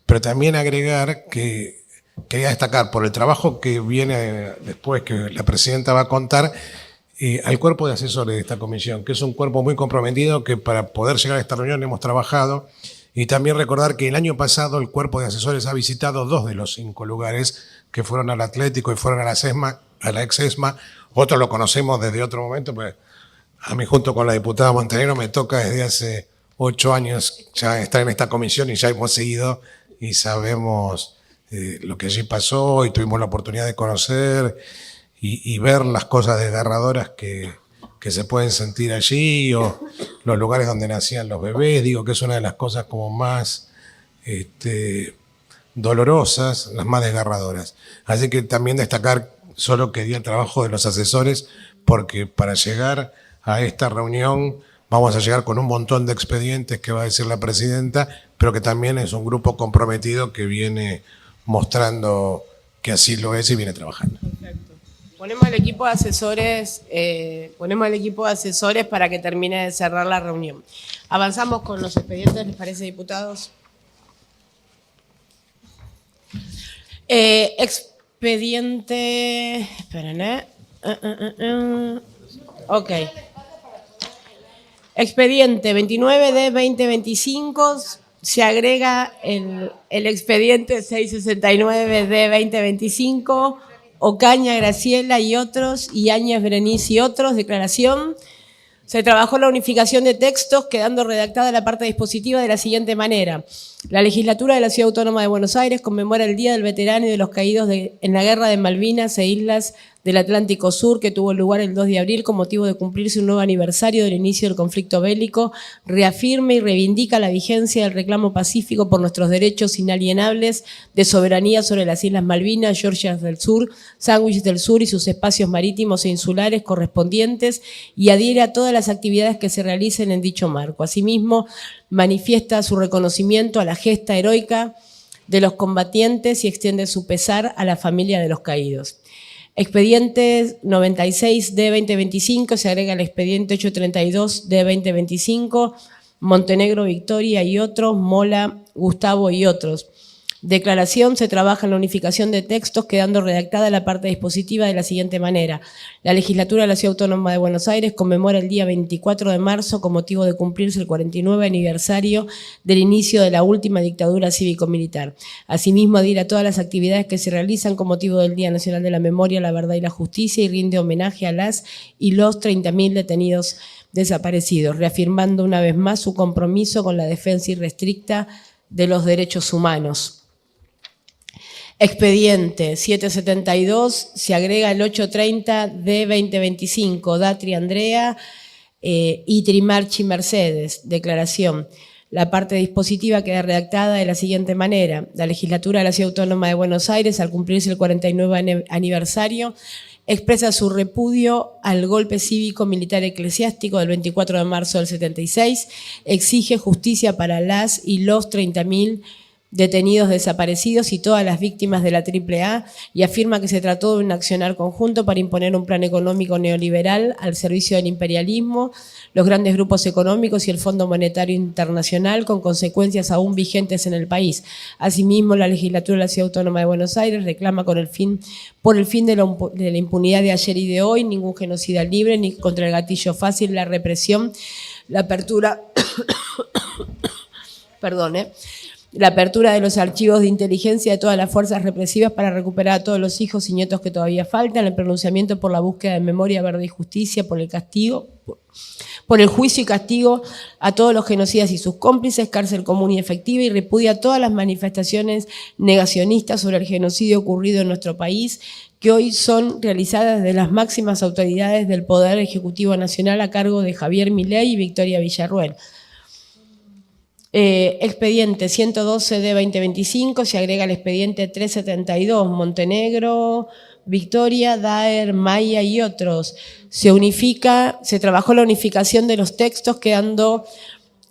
pero también agregar que quería destacar por el trabajo que viene después, que la presidenta va a contar, al cuerpo de asesores de esta comisión, que es un cuerpo muy comprometido, que para poder llegar a esta reunión hemos trabajado. Y también recordar que el año pasado el cuerpo de asesores ha visitado 2 de los 5 lugares, que fueron al Atlético y fueron a la Exesma. Otros lo conocemos desde otro momento, pues a mí junto con la diputada Montenegro me toca desde hace 8 años ya estar en esta comisión, y ya hemos seguido y sabemos lo que allí pasó, y tuvimos la oportunidad de conocer y ver las cosas desgarradoras que se pueden sentir allí, o los lugares donde nacían los bebés. Digo que es una de las cosas como más dolorosas, las más desgarradoras. Así que también destacar solo que di el trabajo de los asesores, porque para llegar a esta reunión vamos a llegar con un montón de expedientes que va a decir la presidenta, pero que también es un grupo comprometido que viene mostrando que así lo es y viene trabajando. Perfecto. Ponemos al equipo de asesores para que termine de cerrar la reunión. Avanzamos con los expedientes, ¿les parece, diputados? Expediente. Esperen, Ok. Expediente 29 de 2025. Se agrega el expediente 669 de 2025. Ocaña, Graciela y otros. Y Áñez, Berenice y otros. Declaración. Se trabajó la unificación de textos, quedando redactada la parte dispositiva de la siguiente manera. La legislatura de la Ciudad Autónoma de Buenos Aires conmemora el Día del Veterano y de los Caídos en la Guerra de Malvinas e Islas del Atlántico Sur, que tuvo lugar el 2 de abril con motivo de cumplirse un nuevo aniversario del inicio del conflicto bélico. Reafirma y reivindica la vigencia del reclamo pacífico por nuestros derechos inalienables de soberanía sobre las Islas Malvinas, Georgias del Sur, Sandwich del Sur y sus espacios marítimos e insulares correspondientes, y adhiere a todas las actividades que se realicen en dicho marco. Asimismo, manifiesta su reconocimiento a la gesta heroica de los combatientes y extiende su pesar a la familia de los caídos. Expediente 96 de 2025, se agrega el expediente 832 de 2025, Montenegro, Victoria y otros, Mola, Gustavo y otros. Declaración, se trabaja en la unificación de textos, quedando redactada la parte dispositiva de la siguiente manera. La legislatura de la Ciudad Autónoma de Buenos Aires conmemora el día 24 de marzo con motivo de cumplirse el 49 aniversario del inicio de la última dictadura cívico-militar. Asimismo, adhiere a todas las actividades que se realizan con motivo del Día Nacional de la Memoria, la Verdad y la Justicia, y rinde homenaje a las y los 30.000 detenidos desaparecidos, reafirmando una vez más su compromiso con la defensa irrestricta de los derechos humanos. Expediente 772, se agrega el 830 de 2025, Datri Andrea y Trimarchi Mercedes. Declaración. La parte dispositiva queda redactada de la siguiente manera. La legislatura de la Ciudad Autónoma de Buenos Aires, al cumplirse el 49 aniversario, expresa su repudio al golpe cívico-militar eclesiástico del 24 de marzo del 76, exige justicia para las y los 30.000 detenidos desaparecidos y todas las víctimas de la AAA, y afirma que se trató de un accionar conjunto para imponer un plan económico neoliberal al servicio del imperialismo, los grandes grupos económicos y el Fondo Monetario Internacional, con consecuencias aún vigentes en el país. Asimismo, la legislatura de la Ciudad Autónoma de Buenos Aires reclama por el fin de la impunidad de ayer y de hoy, ningún genocida libre, ni contra el gatillo fácil, la represión, la apertura la apertura de los archivos de inteligencia de todas las fuerzas represivas para recuperar a todos los hijos y nietos que todavía faltan, el pronunciamiento por la búsqueda de memoria, verdad y justicia, por el juicio y castigo a todos los genocidas y sus cómplices, cárcel común y efectiva, y repudia todas las manifestaciones negacionistas sobre el genocidio ocurrido en nuestro país, que hoy son realizadas desde las máximas autoridades del Poder Ejecutivo Nacional a cargo de Javier Milei y Victoria Villarruel. Expediente 112 de 2025, se agrega el expediente 372, Montenegro, Victoria, Daer, Maya y otros. Se trabajó la unificación de los textos, quedando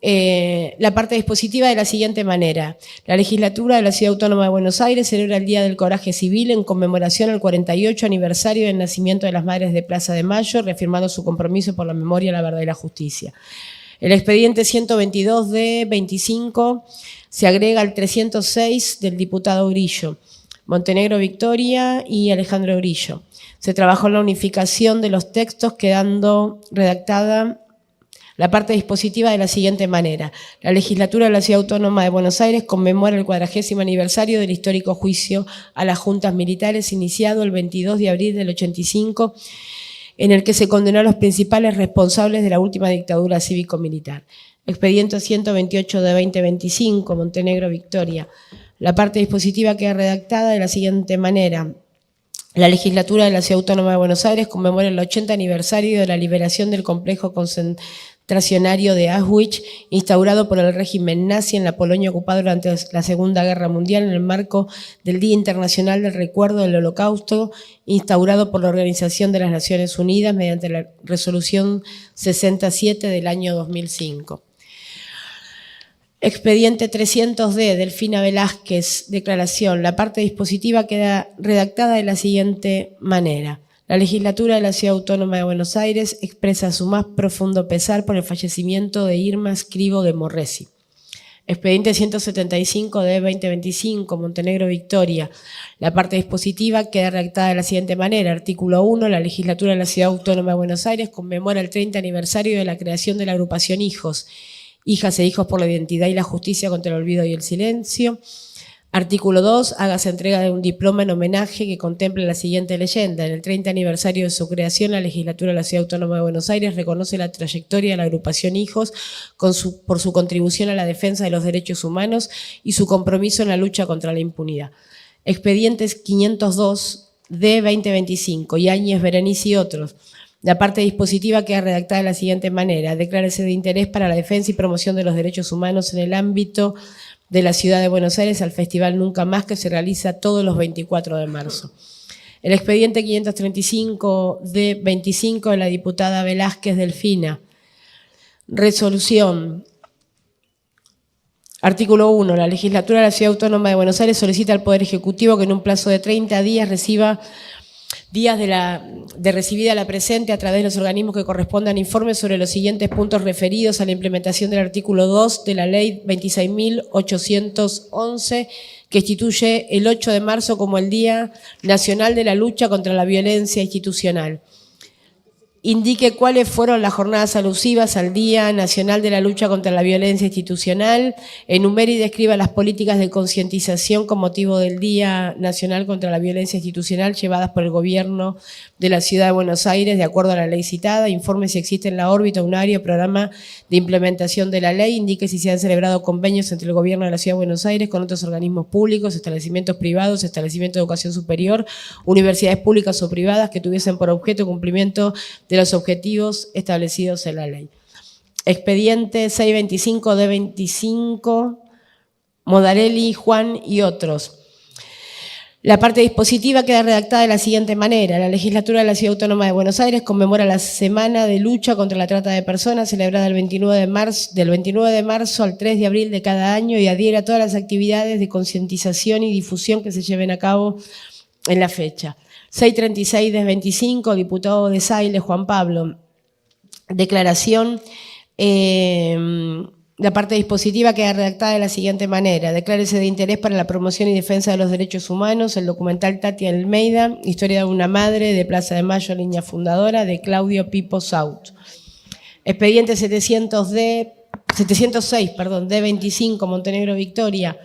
la parte dispositiva de la siguiente manera. La legislatura de la Ciudad Autónoma de Buenos Aires celebra el Día del Coraje Civil en conmemoración al 48 aniversario del nacimiento de las Madres de Plaza de Mayo, reafirmando su compromiso por la memoria, la verdad y la justicia. El expediente 122 de 25 se agrega al 306 del diputado Grillo, Montenegro, Victoria y Alejandro Grillo. Se trabajó en la unificación de los textos, quedando redactada la parte dispositiva de la siguiente manera. La legislatura de la Ciudad Autónoma de Buenos Aires conmemora el 40º aniversario del histórico juicio a las juntas militares iniciado el 22 de abril del 85, en el que se condenó a los principales responsables de la última dictadura cívico-militar. Expediente 128 de 2025, Montenegro, Victoria. La parte dispositiva queda redactada de la siguiente manera. La legislatura de la Ciudad Autónoma de Buenos Aires conmemora el 80 aniversario de la liberación del complejo concentracionario de Auschwitz, instaurado por el régimen nazi en la Polonia ocupada durante la Segunda Guerra Mundial, en el marco del Día Internacional del Recuerdo del Holocausto, instaurado por la Organización de las Naciones Unidas mediante la Resolución 67 del año 2005. Expediente 300D, Delfina Velázquez, declaración. La parte dispositiva queda redactada de la siguiente manera. La legislatura de la Ciudad Autónoma de Buenos Aires expresa su más profundo pesar por el fallecimiento de Irma Scrivo de Morresi. Expediente 175 de 2025, Montenegro Victoria. La parte dispositiva queda redactada de la siguiente manera. Artículo 1. La legislatura de la Ciudad Autónoma de Buenos Aires conmemora el 30 aniversario de la creación de la agrupación Hijos, Hijas e Hijos por la Identidad y la Justicia contra el Olvido y el Silencio. Artículo 2. Hágase entrega de un diploma en homenaje que contemple la siguiente leyenda. En el 30 aniversario de su creación, la legislatura de la Ciudad Autónoma de Buenos Aires reconoce la trayectoria de la agrupación Hijos por su contribución a la defensa de los derechos humanos y su compromiso en la lucha contra la impunidad. Expedientes 502 de 2025, Yáñez, Berenice y otros. La parte dispositiva queda redactada de la siguiente manera. Declárese de interés para la defensa y promoción de los derechos humanos en el ámbito de la Ciudad de Buenos Aires al Festival Nunca Más, que se realiza todos los 24 de marzo. El expediente 535 de 25 de la diputada Velázquez Delfina. Resolución. Artículo 1. La legislatura de la Ciudad Autónoma de Buenos Aires solicita al Poder Ejecutivo que en un plazo de 30 días reciba de recibida la presente a través de los organismos que correspondan informes sobre los siguientes puntos referidos a la implementación del artículo 2 de la Ley 26.811, que instituye el 8 de marzo como el Día Nacional de la Lucha contra la Violencia Institucional. Indique cuáles fueron las jornadas alusivas al Día Nacional de la Lucha contra la Violencia Institucional, enumere y describa las políticas de concientización con motivo del Día Nacional contra la Violencia Institucional llevadas por el Gobierno de la Ciudad de Buenos Aires de acuerdo a la ley citada, informe si existe en la órbita un área o programa de implementación de la ley, indique si se han celebrado convenios entre el Gobierno de la Ciudad de Buenos Aires con otros organismos públicos, establecimientos privados, establecimientos de educación superior, universidades públicas o privadas que tuviesen por objeto el cumplimiento de los objetivos establecidos en la ley. Expediente 625 de 25, Modarelli, Juan y otros. La parte dispositiva queda redactada de la siguiente manera. La legislatura de la Ciudad Autónoma de Buenos Aires conmemora la Semana de Lucha contra la Trata de Personas, celebrada del 29 de marzo al 3 de abril de cada año, y adhiere a todas las actividades de concientización y difusión que se lleven a cabo en la fecha. 636 de 25, diputado de Saile, Juan Pablo. Declaración. La parte dispositiva queda redactada de la siguiente manera. Declárese de interés para la promoción y defensa de los derechos humanos el documental Tati Almeida, Historia de una madre, de Plaza de Mayo, línea fundadora, de Claudio Pipo Saut. Expediente 706, de 25, Montenegro Victoria.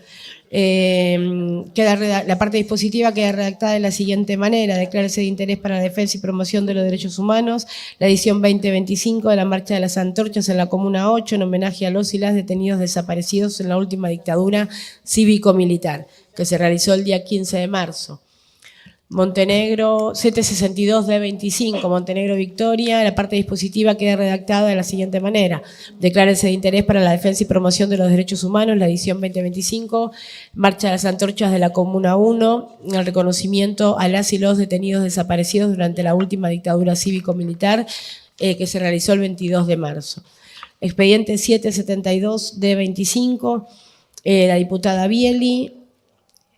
La parte dispositiva queda redactada de la siguiente manera. Declárese de interés para la defensa y promoción de los derechos humanos la edición 2025 de la Marcha de las Antorchas en la Comuna 8 en homenaje a los y las detenidos desaparecidos en la última dictadura cívico-militar, que se realizó el día 15 de marzo. Montenegro 762 de 25, Montenegro Victoria. La parte dispositiva queda redactada de la siguiente manera. Declárese de interés para la defensa y promoción de los derechos humanos la edición 2025, Marcha de las Antorchas de la Comuna 1, en el reconocimiento a las y los detenidos desaparecidos durante la última dictadura cívico-militar que se realizó el 22 de marzo. Expediente 772 de 25, la diputada Bieli.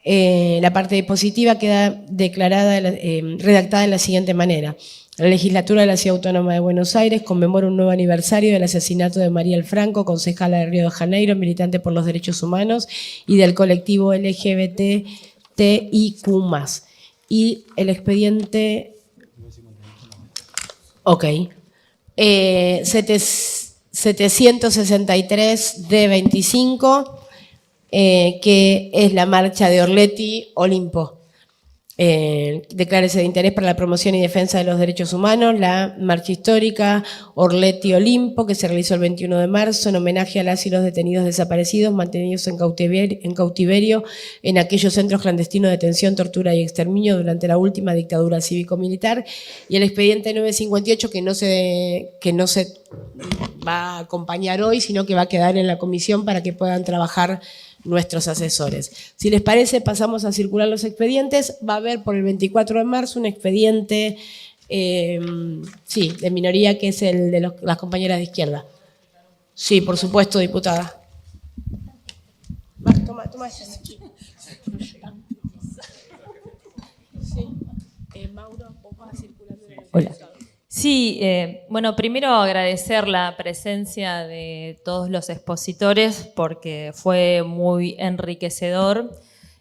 La parte dispositiva queda redactada de la siguiente manera. La legislatura de la Ciudad Autónoma de Buenos Aires conmemora un nuevo aniversario del asesinato de Mariel Franco, concejala de Río de Janeiro, militante por los derechos humanos y del colectivo LGBTIQ+. Y el expediente... Ok. 763 de 25... que es la marcha de Orletti Olimpo. Declárese de interés para la promoción y defensa de los derechos humanos la marcha histórica Orletti Olimpo, que se realizó el 21 de marzo en homenaje a las y los detenidos desaparecidos mantenidos en cautiverio en aquellos centros clandestinos de detención, tortura y exterminio durante la última dictadura cívico-militar. Y el expediente 958, que no se va a acompañar hoy, sino que va a quedar en la comisión para que puedan trabajar nuestros asesores. Si les parece, pasamos a circular los expedientes. Va a haber por el 24 de marzo un expediente de minoría, que es el de las compañeras de izquierda. Sí, por supuesto, diputada. Toma ese. Mauro, vos vas a circular. Hola. Sí, bueno, primero agradecer la presencia de todos los expositores porque fue muy enriquecedor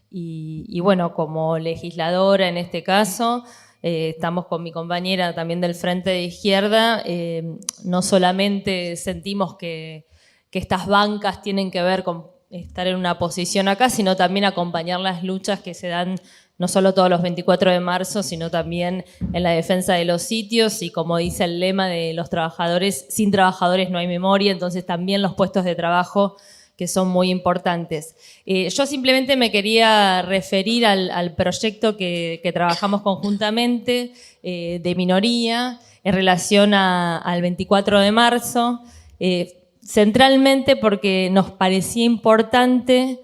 y bueno, como legisladora en este caso, estamos con mi compañera también del Frente de Izquierda, no solamente sentimos que estas bancas tienen que ver con estar en una posición acá, sino también acompañar las luchas que se dan no solo todos los 24 de marzo, sino también en la defensa de los sitios y como dice el lema de los trabajadores, sin trabajadores no hay memoria, entonces también los puestos de trabajo que son muy importantes. Yo simplemente me quería referir al proyecto que trabajamos conjuntamente de minoría en relación al 24 de marzo, centralmente porque nos parecía importante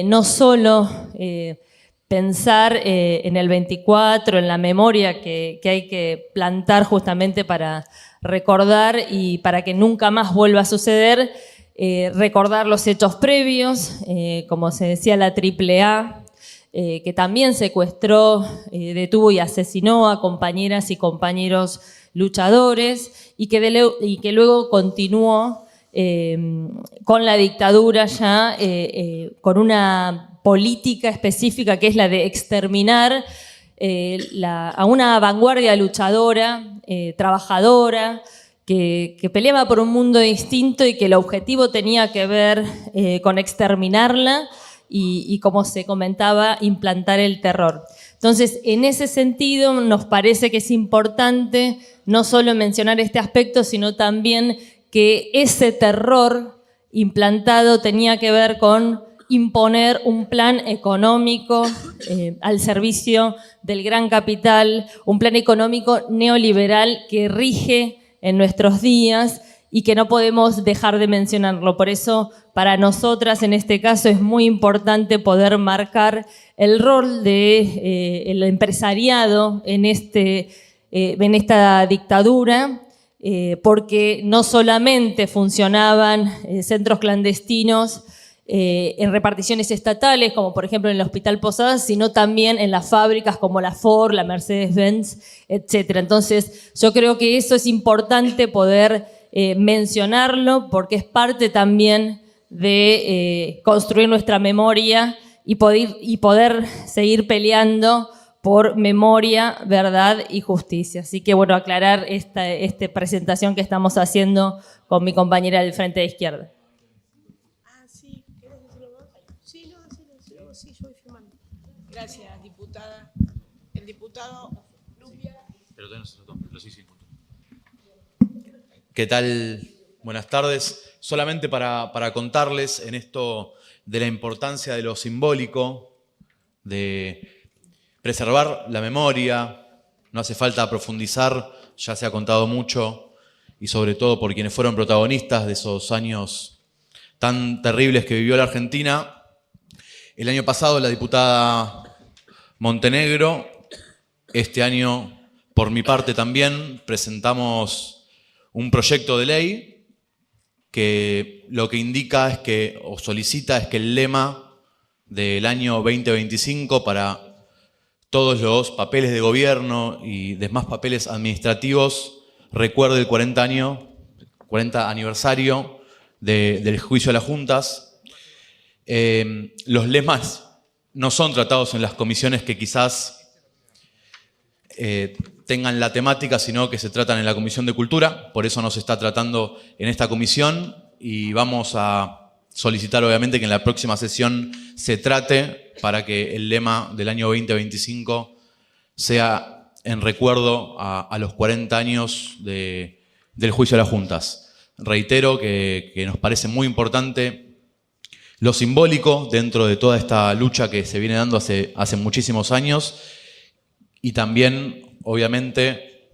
no solo pensar en el 24, en la memoria que hay que plantar justamente para recordar y para que nunca más vuelva a suceder, recordar los hechos previos, como se decía la AAA, que también secuestró, detuvo y asesinó a compañeras y compañeros luchadores y que luego continuó con la dictadura ya, con una política específica que es la de exterminar a una vanguardia luchadora, trabajadora, que peleaba por un mundo distinto y que el objetivo tenía que ver con exterminarla y, como se comentaba, implantar el terror. Entonces, en ese sentido, nos parece que es importante no solo mencionar este aspecto, sino también que ese terror implantado tenía que ver con imponer un plan económico al servicio del gran capital, un plan económico neoliberal que rige en nuestros días y que no podemos dejar de mencionarlo. Por eso, para nosotras, en este caso, es muy importante poder marcar el rol del empresariado en esta dictadura, porque no solamente funcionaban centros clandestinos en reparticiones estatales, como por ejemplo en el Hospital Posadas, sino también en las fábricas como la Ford, la Mercedes-Benz, etc. Entonces, yo creo que eso es importante poder mencionarlo porque es parte también de construir nuestra memoria y poder seguir peleando por memoria, verdad y justicia. Así que, bueno, aclarar esta presentación que estamos haciendo con mi compañera del Frente de Izquierda. Sí, yo voy firmando. Gracias, diputada. El diputado Lupia. Pero sí. ¿Qué tal? Buenas tardes. Solamente para contarles en esto de la importancia de lo simbólico, de preservar la memoria, no hace falta profundizar, ya se ha contado mucho, y sobre todo por quienes fueron protagonistas de esos años tan terribles que vivió la Argentina. El año pasado la diputada Montenegro, este año por mi parte también, presentamos un proyecto de ley que lo que indica es que, o solicita, es que el lema del año 2025 para todos los papeles de gobierno y demás papeles administrativos recuerde el 40 aniversario del juicio a las juntas. Los lemas no son tratados en las comisiones que quizás tengan la temática, sino que se tratan en la Comisión de Cultura, por eso no se está tratando en esta comisión y vamos a solicitar obviamente que en la próxima sesión se trate para que el lema del año 2025 sea en recuerdo a los 40 años del juicio a las juntas. Reitero que nos parece muy importante lo simbólico dentro de toda esta lucha que se viene dando hace muchísimos años y también, obviamente,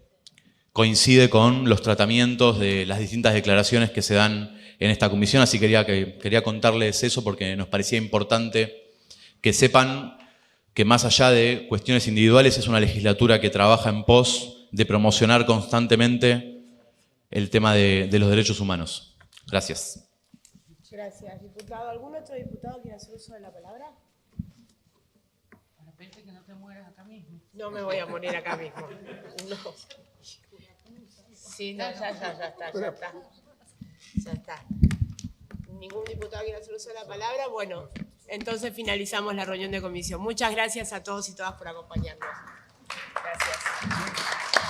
coincide con los tratamientos de las distintas declaraciones que se dan en esta comisión, así quería contarles eso porque nos parecía importante que sepan que más allá de cuestiones individuales es una legislatura que trabaja en pos de promocionar constantemente el tema de los derechos humanos. Gracias. Gracias, diputado. ¿Algún otro diputado quiere hacer uso de la palabra? De repente que no te mueras acá mismo. No me voy a morir acá mismo. No. Sí, no, ya está. Ya está. ¿Ningún diputado quiere hacer uso de la palabra? Bueno, entonces finalizamos la reunión de comisión. Muchas gracias a todos y todas por acompañarnos. Gracias.